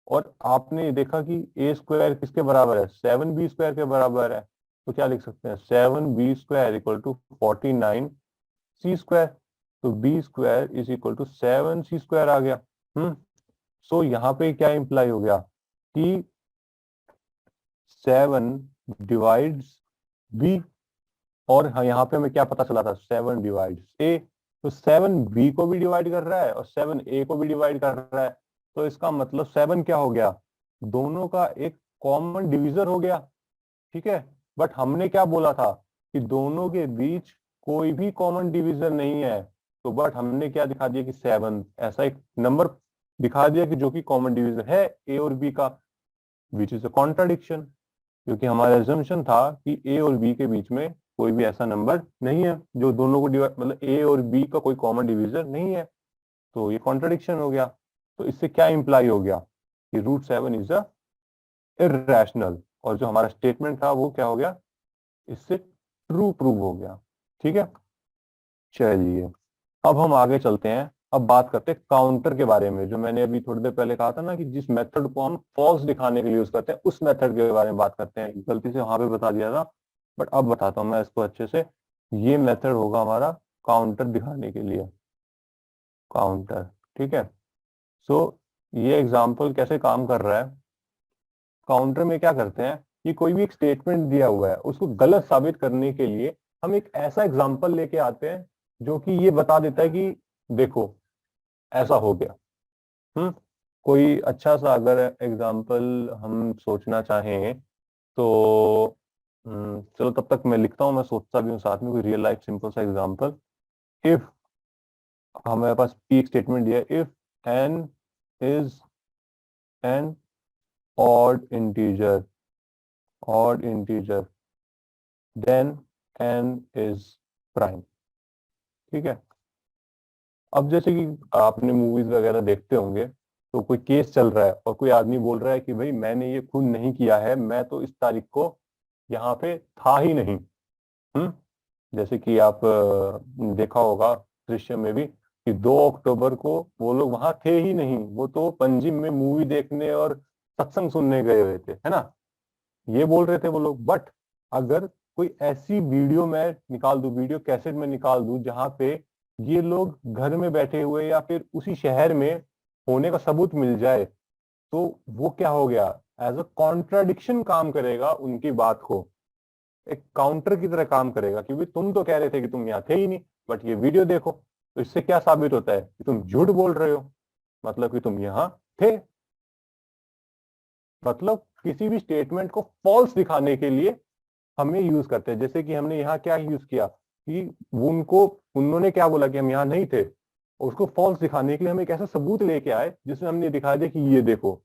Speaker 1: और आपने देखा कि ए स्क्वायर किसके बराबर है, 7b स्क्वायर के बराबर है। तो क्या लिख सकते हैं, 7b square equal to 49c square. तो b square is equal to 7c square आ गया। सो यहाँ पे क्या इंप्लाई हो गया कि 7 डिवाइड्स b, और हाँ यहाँ पे हमें क्या पता चला था, 7 डिवाइड्स a। तो 7 b को भी डिवाइड कर रहा है और 7 a को भी डिवाइड कर रहा है। तो इसका मतलब 7 क्या हो गया, दोनों का एक कॉमन डिवीजर हो गया। ठीक है, बट हमने क्या बोला था कि दोनों के बीच कोई भी कॉमन डिवीजर नहीं है। तो बट हमने क्या दिखा दिया कि 7 ऐसा एक नंबर दिखा दिया कि जो कि कॉमन डिवीजर है a और b का, विच इज अ कॉन्ट्राडिक्शन, क्योंकि हमारा एजम्पशन था कि a और b के बीच में कोई भी ऐसा नंबर नहीं है जो दोनों को डिवाइड, मतलब a और b का कोई कॉमन डिवीजर नहीं है। तो ये कॉन्ट्राडिक्शन हो गया। तो इससे क्या इंप्लाई हो गया कि रूट 7 इज अ इर्रेशनल, और जो हमारा स्टेटमेंट था वो क्या हो गया, इससे ट्रू प्रूव हो गया। ठीक है, चलिए अब हम आगे चलते हैं। अब बात करते हैं काउंटर के बारे में, जो मैंने अभी थोड़ी देर पहले कहा था ना कि जिस मेथड को हम फॉल्स दिखाने के लिए यूज करते हैं, उस मेथड के बारे में बात करते हैं। गलती से वहां पे बता दिया था, बट अब बताता हूं मैं इसको अच्छे से। ये मेथड होगा हमारा काउंटर दिखाने के लिए, काउंटर। ठीक है, सो ये एग्जाम्पल कैसे काम कर रहा है। काउंटर में क्या करते हैं कि कोई भी एक स्टेटमेंट दिया हुआ है, उसको गलत साबित करने के लिए हम एक ऐसा एग्जाम्पल लेके आते हैं जो कि ये बता देता है कि देखो ऐसा हो गया। कोई अच्छा सा अगर एग्जाम्पल हम सोचना चाहें तो चलो तब तक मैं लिखता हूँ, मैं सोचता भी हूँ साथ में कोई रियल लाइफ सिंपल सा एग्जाम्पल। इफ हमारे पास पी एक स्टेटमेंट दिया है, if n is an odd integer, then n is prime. ठीक है, अब जैसे कि आपने मूवीज वगैरह देखते होंगे, तो कोई केस चल रहा है और कोई आदमी बोल रहा है कि भाई मैंने ये खून नहीं किया है, मैं तो इस तारीख को यहाँ पे था ही नहीं। जैसे कि आप देखा होगा दृश्य में भी कि 2 अक्टूबर को वो लोग वहां थे ही नहीं, वो तो पंजिम में मूवी देखने और सत्संग सुनने गए हुए थे, है ना, ये बोल रहे थे वो लोग। बट अगर कोई ऐसी वीडियो मैं निकाल दूं, वीडियो कैसेट में निकाल दूं, जहां पे ये लोग घर में बैठे हुए या फिर उसी शहर में होने का सबूत मिल जाए, तो वो क्या हो गया, एज अ कॉन्ट्राडिक्शन काम करेगा उनकी बात को, एक काउंटर की तरह काम करेगा कि भाई तुम तो कह रहे थे कि तुम यहाँ थे ही नहीं, बट ये वीडियो देखो। तो इससे क्या साबित होता है कि तुम झूठ बोल रहे हो, मतलब कि तुम यहाँ थे। मतलब किसी भी स्टेटमेंट को फॉल्स दिखाने के लिए हमें यूज करते हैं। जैसे कि हमने यहाँ क्या यूज किया कि उन्होंने क्या बोला कि हम यहाँ नहीं थे, और उसको फॉल्स दिखाने के लिए हम एक ऐसा सबूत लेके आए जिसमें हमने दिखा दिया कि ये देखो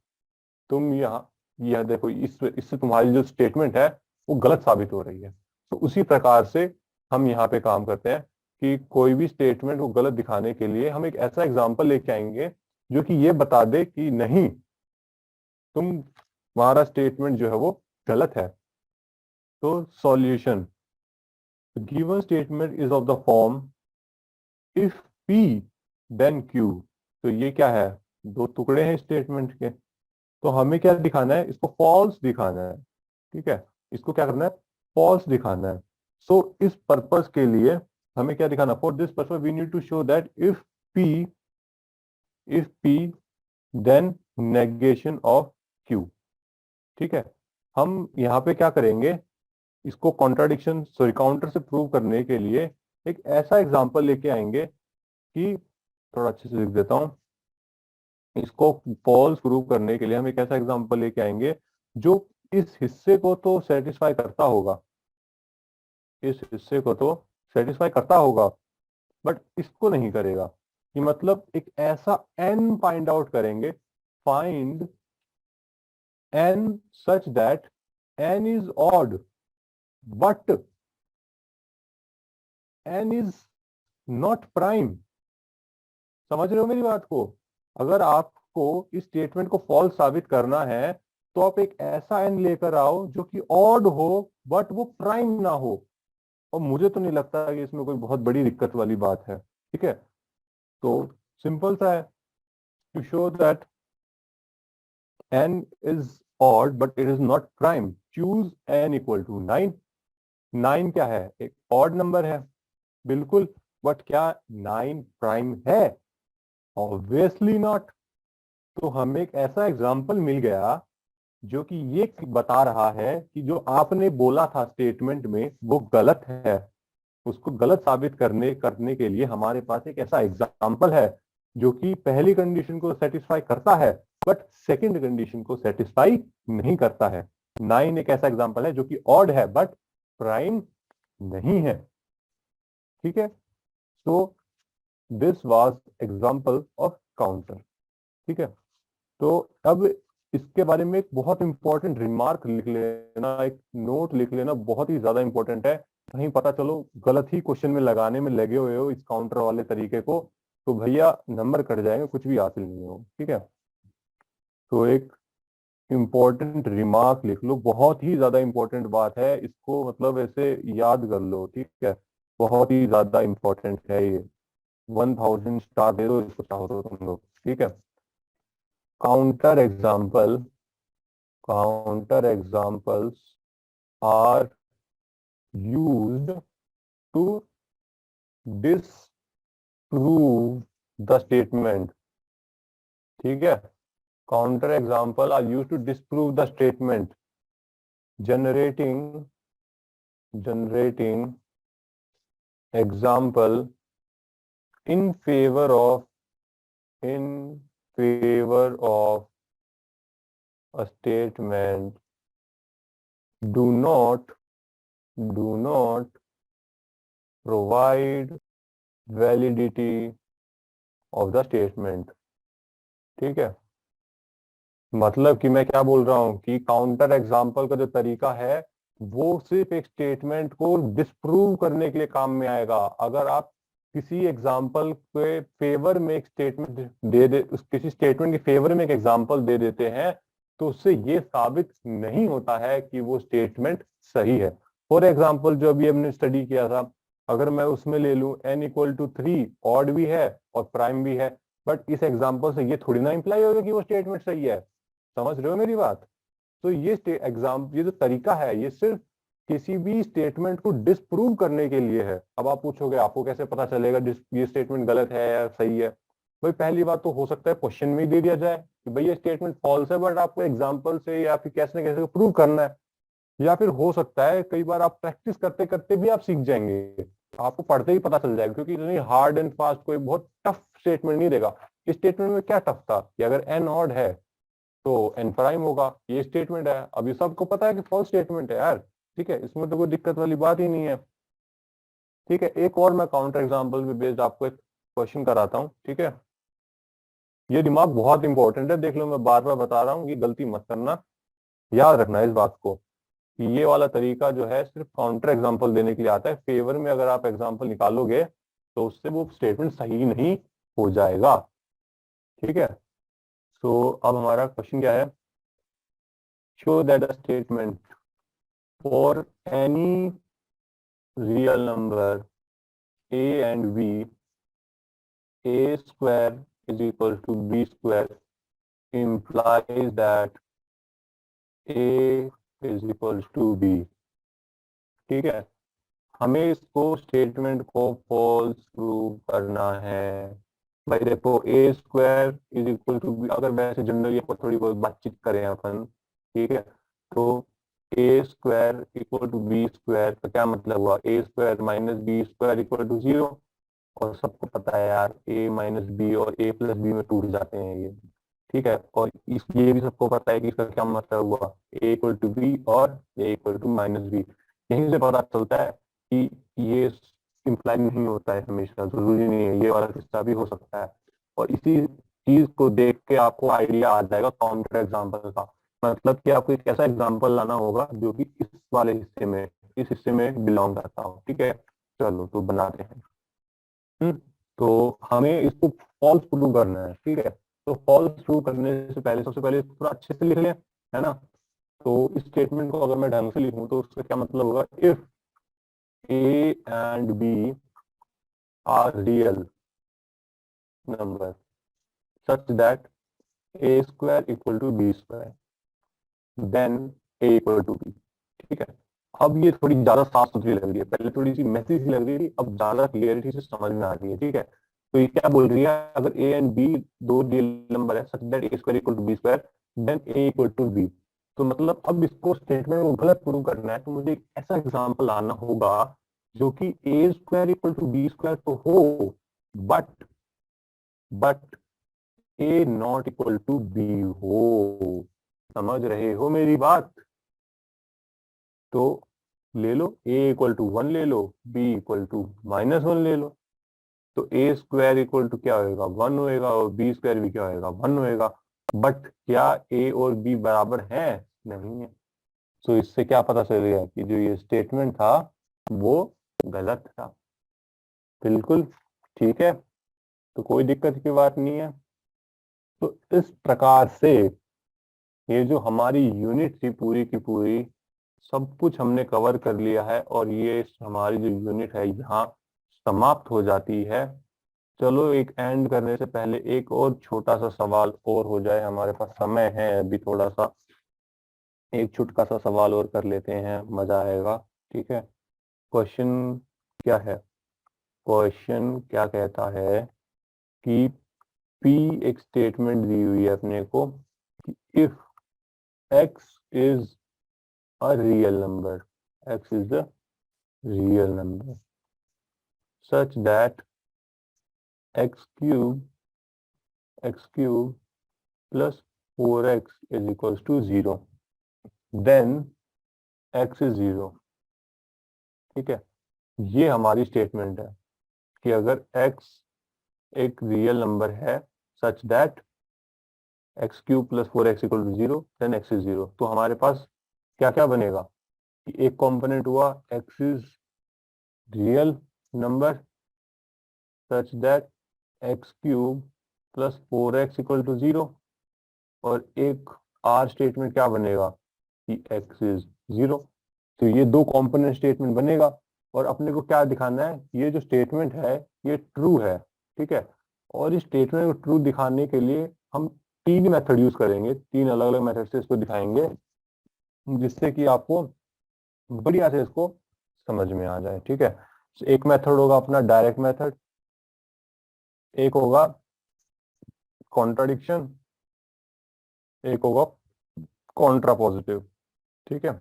Speaker 1: तुम यहाँ, यह देखो इससे तुम्हारी जो स्टेटमेंट है वो गलत साबित हो रही है। तो उसी प्रकार से हम यहाँ पे काम करते हैं कि कोई भी स्टेटमेंट को गलत दिखाने के लिए हम एक ऐसा एग्जाम्पल लेके आएंगे जो कि ये बता दे कि नहीं, तुम्हारा स्टेटमेंट जो है वो गलत है। तो solution, given statement is of the form if P then Q। तो ये क्या है, दो टुकड़े हैं स्टेटमेंट के, तो हमें क्या दिखाना है, इसको फॉल्स दिखाना है। ठीक है, इसको क्या करना है, फॉल्स दिखाना है। सो इस पर्पस के लिए हमें क्या दिखाना, for this purpose we need to show that if P then negation of Q। ठीक है, हम यहाँ पे क्या करेंगे, इसको कॉन्ट्राडिक्शन सॉरी काउंटर से प्रूव करने के लिए एक ऐसा एग्जांपल लेके आएंगे कि, थोड़ा अच्छे से लिख देता हूं, इसको फॉल्स प्रूव करने के लिए हम एक ऐसा एग्जांपल लेके आएंगे जो इस हिस्से को तो सेटिस्फाई करता होगा, इस हिस्से को तो सेटिस्फाई करता होगा, बट इसको नहीं करेगा। कि मतलब एक ऐसा एन फाइंड आउट करेंगे, find n such that n is odd but n is not prime. समझ रहे हो मेरी बात को? अगर आपको इस स्टेटमेंट को फॉल्स साबित करना है तो आप एक ऐसा एन लेकर आओ जो कि ऑड हो बट वो प्राइम ना हो। और मुझे तो नहीं लगता कि इसमें कोई बहुत बड़ी दिक्कत वाली बात है। ठीक है, तो सिंपल सा है, to show that n is odd but it is not prime, choose n equal to 9। 9 क्या है, एक ऑड नंबर है, बिल्कुल, बट क्या 9 प्राइम है? Obviously not. तो हमें एक ऐसा एग्जाम्पल मिल गया जो कि ये बता रहा है कि जो आपने बोला था स्टेटमेंट में वो गलत है। उसको गलत साबित करने करने के लिए हमारे पास एक ऐसा एग्जाम्पल है जो कि पहली कंडीशन को सेटिस्फाई करता है बट सेकंड कंडीशन को सेटिस्फाई नहीं करता है। 9 एक ऐसा एग्जाम्पल है जो कि ऑड है बट प्राइम नहीं है। ठीक है, so this was example of counter. ठीक है, तो अब इसके बारे में एक बहुत इंपॉर्टेंट रिमार्क लिख लेना, एक नोट लिख लेना, बहुत ही ज्यादा इंपॉर्टेंट है। कहीं पता चलो गलत ही क्वेश्चन में लगाने में लगे हुए हो इस काउंटर वाले तरीके को, तो भैया नंबर कट जाएंगे, कुछ भी हासिल नहीं हो। ठीक है, तो एक इम्पोर्टेंट रिमार्क लिख लो, बहुत ही ज्यादा इंपॉर्टेंट बात है, इसको मतलब ऐसे याद कर लो। ठीक है, बहुत ही ज्यादा इंपॉर्टेंट है ये। 1000 स्टार दे दो इसको चाहो तो तुम लोग। ठीक है, counter example, counter examples are used to disprove the statement. ठीक है, counter example are used to disprove the statement, generating example in favor of a statement do not provide validity of the statement। ठीक है, मतलब कि मैं क्या बोल रहा हूं कि काउंटर एग्जाम्पल का जो तरीका है वो सिर्फ एक स्टेटमेंट को डिस्प्रूव करने के लिए काम में आएगा। अगर आप किसी एग्जाम्पल के फेवर में एक स्टेटमेंट किसी स्टेटमेंट के फेवर में एक एग्जाम्पल दे देते हैं तो उससे ये साबित नहीं होता है कि वो स्टेटमेंट सही है। फॉर एग्जाम्पल जो अभी हमने स्टडी किया था, अगर मैं उसमें ले लूं n इक्वल टू 3, ऑड भी है और प्राइम भी है, बट इस एग्जाम्पल से ये थोड़ी ना इंप्लाई होगा कि वो स्टेटमेंट सही है। समझ रहे हो मेरी बात? तो ये जो तरीका है ये सिर्फ किसी भी स्टेटमेंट को डिस्प्रूव करने के लिए है। अब आप पूछोगे आपको कैसे पता चलेगा ये स्टेटमेंट गलत है या सही है? भाई पहली बात तो हो सकता है क्वेश्चन में ही दे दिया जाए कि भाई ये स्टेटमेंट फॉल्स है, बट आपको एग्जाम्पल से या फिर कैसे न कैसे प्रूव करना है। या फिर हो सकता है कई बार आप प्रैक्टिस करते करते भी आप सीख जाएंगे, आपको पढ़ते ही पता चल जाएगा, क्योंकि इतनी हार्ड एंड फास्ट कोई बहुत टफ स्टेटमेंट नहीं देगा। इस स्टेटमेंट में क्या टफ था कि अगर एन ऑड है तो एन प्राइम होगा, ये स्टेटमेंट है। अब ये सबको पता है कि फॉल्स स्टेटमेंट है यार। ठीक है, इसमें तो कोई दिक्कत वाली बात ही नहीं है। ठीक है, एक और मैं काउंटर एग्जांपल पे बेस्ड आपको एक क्वेश्चन कराता हूँ। ठीक है, ये दिमाग बहुत इंपॉर्टेंट है, देख लो मैं बार बार बता रहा हूँ, ये गलती मत करना, याद रखना इस बात को कि ये वाला तरीका जो है सिर्फ काउंटर एग्जांपल देने के लिए आता है। फेवर में अगर आप एग्जांपल निकालोगे तो उससे वो स्टेटमेंट सही नहीं हो जाएगा। ठीक है, सो अब हमारा क्वेश्चन क्या है, show that the statement for any real number a and b, a square is equal to b square implies that a is equal to b। ठीक है, हमें इसको स्टेटमेंट को फॉल्स प्रूव करना है। भाई देखो a square is equal to b, अगर वैसे जनरली थोड़ी बहुत बातचीत करें अपन, ठीक है, तो a square equal to B square का क्या मतलब हुआ, a square minus b square equal to 0। और सबको पता है यार ए माइनस बी और ए प्लस बी में टूट जाते हैं ये, ठीक है। और इस ये भी सबको पता है कि इसका क्या मतलब हुआ, ए इक्वल टू बी और ए इक्वल टू माइनस बी। यहीं से पता चलता है कि ये इम्प्लाई नहीं होता है, हमेशा जरूरी नहीं है, ये वाला किस्सा भी हो सकता है। और इसी चीज को देख के आपको आइडिया आ जाएगा काउंटर एग्जाम्पल का, मतलब कि आपको एक ऐसा एग्जाम्पल लाना होगा जो कि इस वाले हिस्से में, इस हिस्से में बिलोंग करता हो, ठीक है। चलो तो बनाते हैं। तो हमें इसको फॉल्स प्रूव करना है, ठीक है। तो फॉल्स प्रूव करने से पहले सबसे पहले थोड़ा अच्छे से लिख लें, है ना। तो इस स्टेटमेंट को अगर मैं ढंग से लिखूं तो उसका क्या मतलब होगा, if A and B are real number such that A square equal to B square then A equal to B. ठीक है, अब ये थोड़ी ज्यादा साफ सुथरी लग रही है, पहले थोड़ी सी मैसी सी लग रही थी, अब ज्यादा क्लियरिटी से समझ में आ रही है, ठीक है। तो ये क्या बोल रही है, अगर ए एंड बी दो रियल नंबर है such that A square equal to B square then A equal to B. तो मतलब अब इसको स्टेटमेंट को गलत प्रूव करना है तो मुझे एक ऐसा एग्जांपल आना होगा जो कि a square equal to B square तो हो, but a not equal to b हो। समझ रहे हो मेरी बात। तो ले लो ए इक्वल टू 1 ले लो, बी इक्वल टू -1 ले लो। तो ए स्क्वायर इक्वल टू क्या होएगा 1 होएगा और बी स्क्वायर भी क्या होएगा 1 होएगा। बट क्या ए और बी बराबर है, नहीं है। तो इससे क्या पता चल गया कि जो ये स्टेटमेंट था वो गलत था। बिल्कुल ठीक है, तो कोई दिक्कत की बात नहीं है। तो इस प्रकार से ये जो हमारी यूनिट थी पूरी की पूरी, सब कुछ हमने कवर कर लिया है और ये हमारी जो यूनिट है यहाँ समाप्त हो जाती है। चलो एक एंड करने से पहले एक और छोटा सा सवाल और हो जाए, हमारे पास समय है अभी थोड़ा सा, एक छुटका सा सवाल और कर लेते हैं, मजा आएगा। ठीक है, क्वेश्चन क्या है, क्वेश्चन क्या कहता है कि P एक स्टेटमेंट दी हुई है अपने को कि if x is a real number, x is the real number such that x cube plus 4x is equals to 0 then x is 0। ठीक है, ये हमारी स्टेटमेंट है कि अगर x एक रियल नंबर है such that x cube plus 4x equal to 0 then x is 0। तो हमारे पास क्या क्या बनेगा कि एक कंपोनेंट हुआ x is real number such that x cube plus 4x equal to 0, और एक आर स्टेटमेंट क्या बनेगा कि x इज 0। तो ये दो कंपोनेंट स्टेटमेंट बनेगा और अपने को क्या दिखाना है, ये जो स्टेटमेंट है ये ट्रू है, ठीक है। और इस स्टेटमेंट को ट्रू दिखाने के लिए हम तीन मेथड यूज करेंगे, तीन अलग अलग मेथड से इसको दिखाएंगे जिससे कि आपको बढ़िया से इसको समझ में आ जाए, ठीक है। एक मेथड होगा अपना डायरेक्ट मेथड, एक होगा कॉन्ट्राडिक्शन, एक होगा कॉन्ट्रापोजिटिव, ठीक है।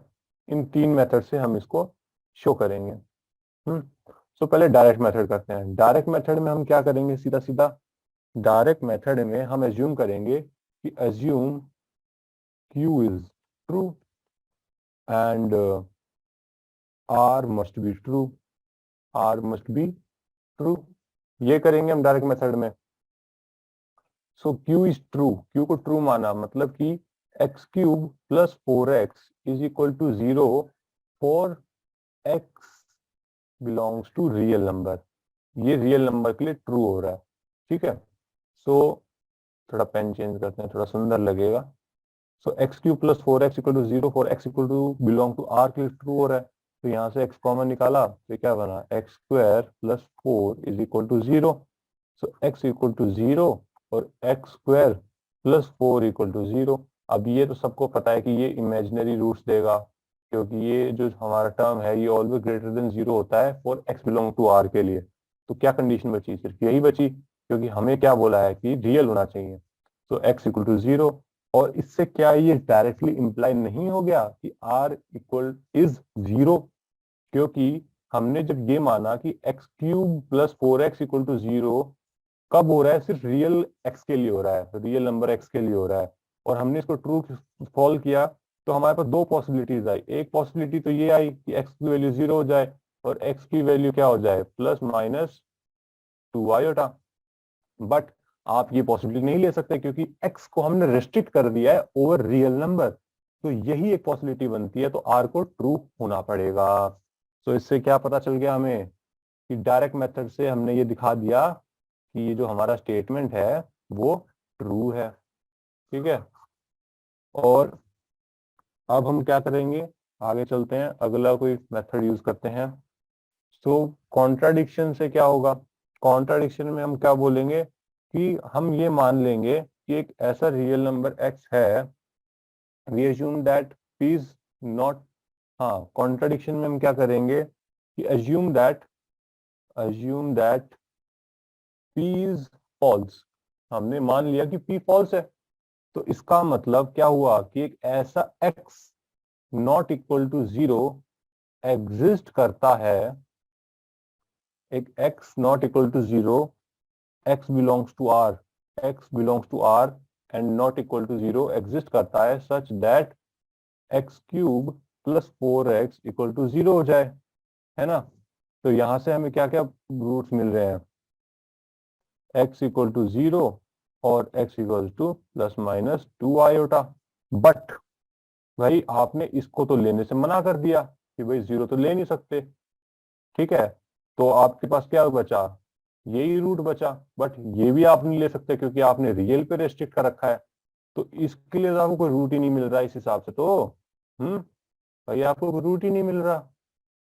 Speaker 1: इन तीन मेथड से हम इसको शो करेंगे। सो पहले डायरेक्ट मेथड करते हैं। डायरेक्ट मेथड में हम क्या करेंगे, सीधा सीधा डायरेक्ट मेथड में हम एज्यूम करेंगे कि assume Q is true and R must be true, R must be true, ये करेंगे हम डायरेक्ट मेथड में। So Q is true, Q को ट्रू माना मतलब कि x cube plus 4x is equal to 0 for x belongs to real number, ये real number के लिए ट्रू हो रहा है, ठीक है। सो थोड़ा पेन चेंज करते हैं, थोड़ा सुंदर लगेगा। So x cube plus 4x equal to 0 for x equal to belong to R के लिए ट्रू हो रहा है। तो यहाँ से x कॉमन निकाला तो क्या बना, x square plus 4 is equal to 0। So x equal to 0 और x square plus 4 equal to 0। अब ये तो सबको पता है कि ये इमेजिनरी रूट्स देगा, क्योंकि ये जो हमारा टर्म है ये ऑलवेज ग्रेटर देन 0 होता है for x belong to r के लिए। तो क्या कंडीशन बची, सिर्फ यही बची, क्योंकि हमें क्या बोला है कि रियल होना चाहिए। तो x इक्वल टू 0, और इससे क्या ये डायरेक्टली इंप्लाई नहीं हो गया कि r इक्वल इज 0, क्योंकि हमने जब ये माना कि x cube plus 4x equal to 0 कब हो रहा है, सिर्फ रियल x के लिए हो रहा है, रियल नंबर x के लिए हो रहा है, और हमने इसको ट्रू फॉल किया, तो हमारे पास दो पॉसिबिलिटीज आई। एक पॉसिबिलिटी तो ये आई कि x की वैल्यू 0 हो जाए और x की वैल्यू क्या हो जाए, प्लस माइनस 2 आयोटा। बट आप ये पॉसिबिलिटी नहीं ले सकते, क्योंकि x को हमने रेस्ट्रिक्ट कर दिया है ओवर रियल नंबर। तो यही एक पॉसिबिलिटी बनती है, तो r को ट्रू होना पड़ेगा। तो इससे क्या पता चल गया हमें कि डायरेक्ट मेथड से हमने ये दिखा दिया कि ये जो हमारा स्टेटमेंट है वो ट्रू है। ठीक है, और अब हम क्या करेंगे, आगे चलते हैं, अगला कोई मेथड यूज करते हैं। तो कॉन्ट्राडिक्शन से क्या होगा, कॉन्ट्राडिक्शन में हम क्या बोलेंगे कि हम ये मान लेंगे कि एक ऐसा रियल नंबर x है, we assume that p is not, हाँ कॉन्ट्राडिक्शन में हम क्या करेंगे कि assume that p is false. हमने मान लिया कि p फॉल्स है, तो इसका मतलब क्या हुआ कि एक ऐसा x not equal to 0 exist करता है, एक x not equal to 0, x belongs to r, x belongs to r and not equal to 0 exist करता है such that x cube plus 4x equal to 0 हो जाए, है ना। तो यहां से हमें क्या क्या रूट्स मिल रहे हैं, x इक्वल टू 0 और x equal two plus minus 2 iota. But भाई आपने इसको तो लेने से मना कर दिया कि भाई 0 तो ले नहीं सकते, ठीक है, तो आपके पास क्या बचा, यही रूट बचा। बट ये भी आप नहीं ले सकते क्योंकि आपने रियल पे रेस्ट्रिक्ट कर रखा है, तो इसके लिए तो आपको कोई रूट ही नहीं मिल रहा इस हिसाब से। तो हम्म भाई आपको कोई रूट ही नहीं मिल रहा,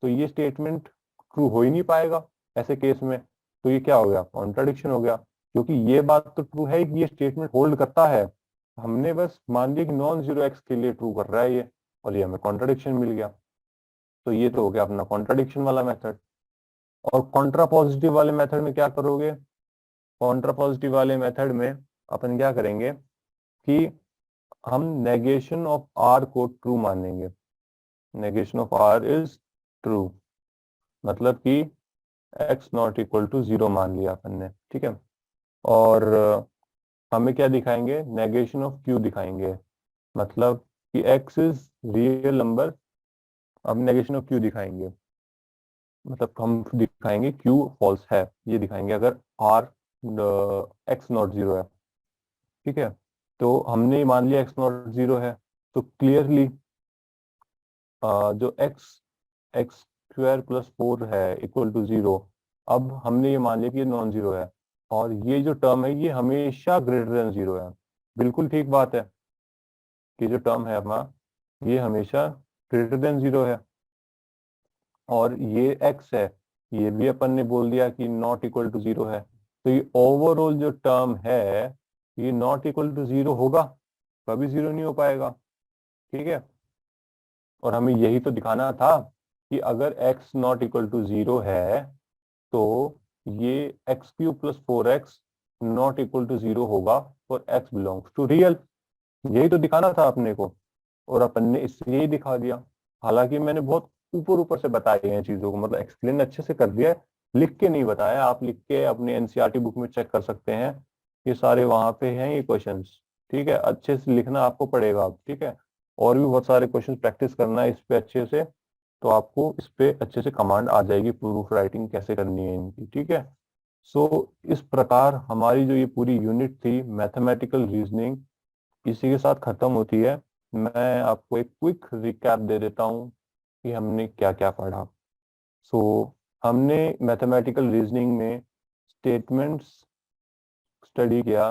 Speaker 1: तो ये स्टेटमेंट ट्रू हो ही नहीं पाएगा ऐसे केस में। तो ये क्या हो गया, कॉन्ट्राडिक्शन हो गया, क्योंकि ये बात तो ट्रू है कि ये स्टेटमेंट होल्ड करता है, हमने बस मान लिया कि नॉन जीरो एक्स के लिए ट्रू कर रहा है ये, और ये हमें कॉन्ट्राडिक्शन मिल गया। तो ये तो हो गया अपना कॉन्ट्राडिक्शन वाला मेथड। और कॉन्ट्रा पॉजिटिव वाले मेथड में क्या करोगे, कॉन्ट्रा पॉजिटिव वाले मेथड में अपन क्या करेंगे कि हम नेगेशन ऑफ आर को ट्रू मानेंगे। Negation of R is true, मतलब कि x नॉट इक्वल टू 0 मान लिया अपन ने, ठीक है। और हमें क्या दिखाएंगे, नेगेशन ऑफ q दिखाएंगे, मतलब कि x इज रियल नंबर। अब नेगेशन ऑफ q दिखाएंगे, मतलब हम दिखाएंगे q फॉल्स है, ये दिखाएंगे अगर r x नॉट 0 है, ठीक है। तो हमने मान लिया x नॉट 0 है, तो क्लियरली जो x स्क्वायर प्लस 4 है इक्वल टू 0, अब हमने ये मान लिया कि ये नॉन जीरो है, और ये जो टर्म है ये हमेशा ग्रेटर देन 0 है। बिल्कुल ठीक बात है कि जो टर्म है अपना ये हमेशा ग्रेटर देन 0 है, और ये x है, ये भी अपन ने बोल दिया कि नॉट इक्वल टू 0 है। तो ये ओवरऑल जो टर्म है ये नॉट इक्वल टू 0 होगा, कभी 0 नहीं हो पाएगा, ठीक है। और हमें यही तो दिखाना था कि अगर x नॉट इक्वल टू 0 है तो ये x cube plus 4x not equal to 0 होगा for x belongs to real. यही तो दिखाना था अपने को, और अपन ने इससे यही दिखा दिया। हालांकि मैंने बहुत ऊपर ऊपर से बताई हैं चीजों को, मतलब एक्सप्लेन अच्छे से कर दिया है, लिख के नहीं बताया। आप लिख के अपने एनसीईआरटी बुक में चेक कर सकते हैं, ये सारे वहां पे हैं ये क्वेश्चंस, ठीक है। अच्छे से लिखना आपको पड़ेगा अब, ठीक है। और भी बहुत सारे क्वेश्चन प्रैक्टिस करना है इस पे अच्छे से, तो आपको इस पे अच्छे से कमांड आ जाएगी, प्रूफ राइटिंग कैसे करनी है इनकी, ठीक है। सो इस प्रकार हमारी जो ये पूरी यूनिट थी मैथमेटिकल रीजनिंग, इसी के साथ खत्म होती है। मैं आपको एक क्विक रिकैप दे देता हूँ कि हमने क्या क्या पढ़ा। सो हमने मैथमेटिकल रीजनिंग में स्टेटमेंट्स स्टडी किया।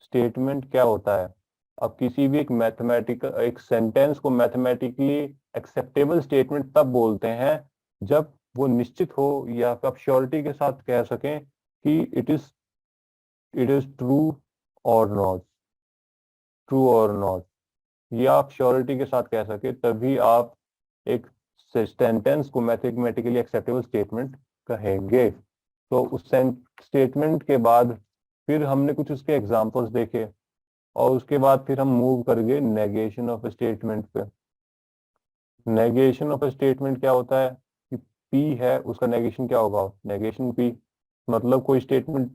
Speaker 1: स्टेटमेंट क्या होता है, अब किसी भी एक मैथमेटिकल एक सेंटेंस को मैथमेटिकली एक्सेप्टेबल स्टेटमेंट तब बोलते हैं जब वो निश्चित हो या आप श्योरिटी के साथ कह सकें कि इट इज ट्रू और नॉट, ट्रू और नॉट, ये आप श्योरिटी के साथ कह सके तभी आप एक सेंटेंस को मैथमेटिकली एक्सेप्टेबल स्टेटमेंट कहेंगे। तो उस स्टेटमेंट के बाद फिर हमने कुछ उसके एग्जांपल्स देखे और उसके बाद फिर हम मूव कर गए नेगेशन ऑफ स्टेटमेंट पे। नेगेशन ऑफ स्टेटमेंट क्या होता है कि पी है उसका नेगेशन क्या होगा, नेगेशन पी, मतलब कोई स्टेटमेंट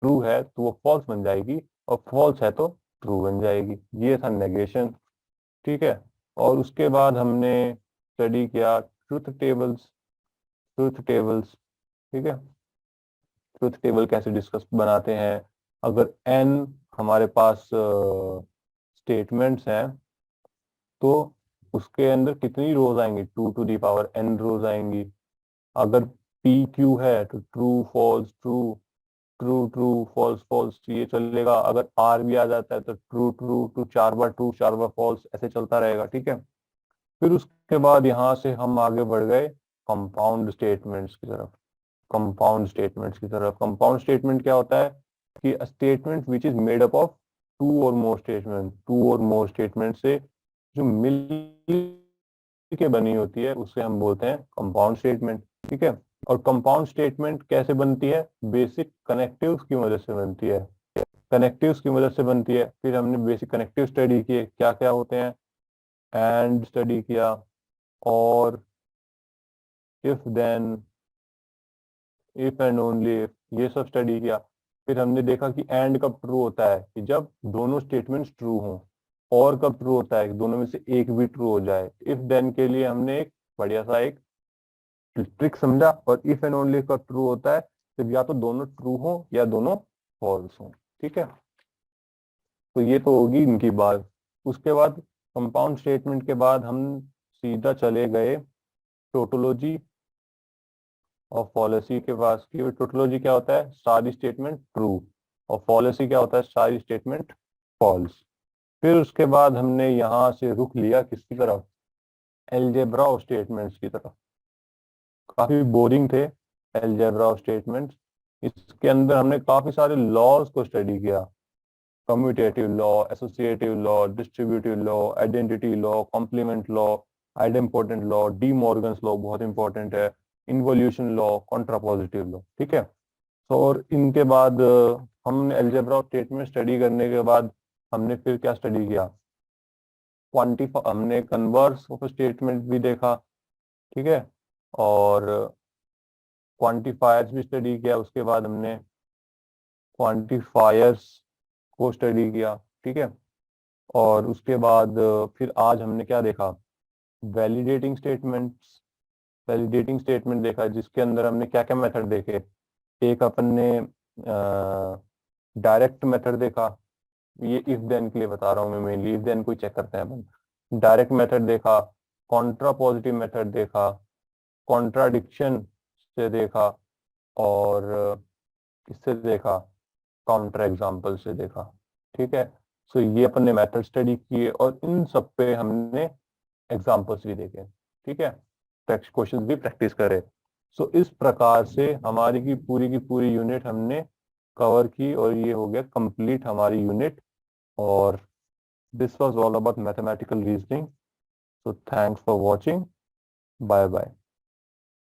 Speaker 1: ट्रू है तो वो फॉल्स बन जाएगी और फॉल्स है तो ट्रू बन जाएगी, ये था नेगेशन। ठीक है, और उसके बाद हमने स्टडी किया ट्रुथ टेबल्स। ट्रुथ टेबल्स, ठीक है, ट्रुथ टेबल कैसे डिस्कस बनाते हैं। अगर n हमारे पास स्टेटमेंट्स हैं तो उसके अंदर कितनी रोज आएंगी, 2 to the power n रोज आएंगी। अगर p q है तो true false true, true true false false ये चलेगा। अगर r भी आ जाता है तो ट्रू ट्रू टू 4 बार ट्रू 4 बार फॉल्स, ऐसे चलता रहेगा। ठीक है, फिर उसके बाद यहाँ से हम आगे बढ़ गए कंपाउंड स्टेटमेंट्स की तरफ। कंपाउंड स्टेटमेंट्स की तरफ, कंपाउंड स्टेटमेंट क्या होता है कि statement which is made up of 2 और मोर स्टेटमेंट, 2 और मोर स्टेटमेंट से जो मिल के बनी होती है उसे हम बोलते हैं कंपाउंड स्टेटमेंट। ठीक है, और कंपाउंड स्टेटमेंट कैसे बनती है, बेसिक कनेक्टिव्स की मदद से बनती है। कनेक्टिव्स की मदद से बनती है। फिर हमने बेसिक कनेक्टिव स्टडी किए, क्या क्या होते हैं, एंड स्टडी किया और if then, if and only if, ये सब स्टडी किया। फिर हमने देखा कि एंड कब ट्रू होता है कि जब दोनों स्टेटमेंट्स ट्रू हों, और कब ट्रू होता है कि दोनों में से एक भी ट्रू हो जाए। इफ देन के लिए हमने एक बढ़िया सा एक ट्रिक समझा, और इफ एंड ओनली कब ट्रू होता है जब या तो दोनों ट्रू हो या दोनों फॉल्स हो। ठीक है, तो ये तो होगी इनकी बात। उसके बाद कंपाउंड स्टेटमेंट के बाद हम सीधा चले गए टोटोलॉजी और पॉलिसी के पास की। टोटोलॉजी क्या होता है, सारी स्टेटमेंट ट्रू, और पॉलिसी क्या होता है, सारी स्टेटमेंट फॉल्स। फिर उसके बाद हमने यहाँ से रुख लिया किसकी तरफ, अलजेब्रा ऑफ स्टेटमेंट्स की तरफ। काफी बोरिंग थे अलजेब्रा ऑफ स्टेटमेंट्स। इसके अंदर हमने काफी सारे लॉज को स्टडी किया, commutative law, associative law, distributive law, identity law, complement law, idempotent law, De Morgan's law बहुत इंपॉर्टेंट है, इन्वोल्यूशन लॉ, कॉन्ट्रापोजिटिव लॉ। ठीक है, तो और इनके बाद हमने अलजेब्रा ऑफ स्टेटमेंट स्टडी करने के बाद हमने फिर क्या स्टडी किया, क्वांटिफाई, हमने कन्वर्स ऑफ स्टेटमेंट भी देखा। ठीक है, और क्वांटिफायर्स भी स्टडी किया। उसके बाद हमने क्वांटिफायर्स को स्टडी किया। ठीक है, और उसके बाद फिर आज हमने क्या देखा, वैलिडेटिंग स्टेटमेंट्स। वैलिडेटिंग स्टेटमेंट देखा जिसके अंदर हमने क्या क्या मेथड देखे। एक अपन ने डायरेक्ट मेथड देखा, ये इफ देन के लिए बता रहा हूँ मैं, मेनली इफ देन को चेक करते हैं अपन। डायरेक्ट मेथड देखा, कॉन्ट्रा पॉजिटिव मेथड देखा, कॉन्ट्राडिक्शन से देखा, और किससे देखा, काउंटर एग्जाम्पल से देखा। ठीक है, सो ये अपन ने मेथड स्टडी किए और इन सब पे हमने एग्जाम्पल्स भी देखे। ठीक है, टेक्स्ट क्वेश्चंस भी प्रैक्टिस करे। सो इस प्रकार से हमारी की पूरी यूनिट हमने कवर की और ये हो गया कंप्लीट हमारी यूनिट। और this was all about mathematical reasoning. So thanks for watching, bye bye.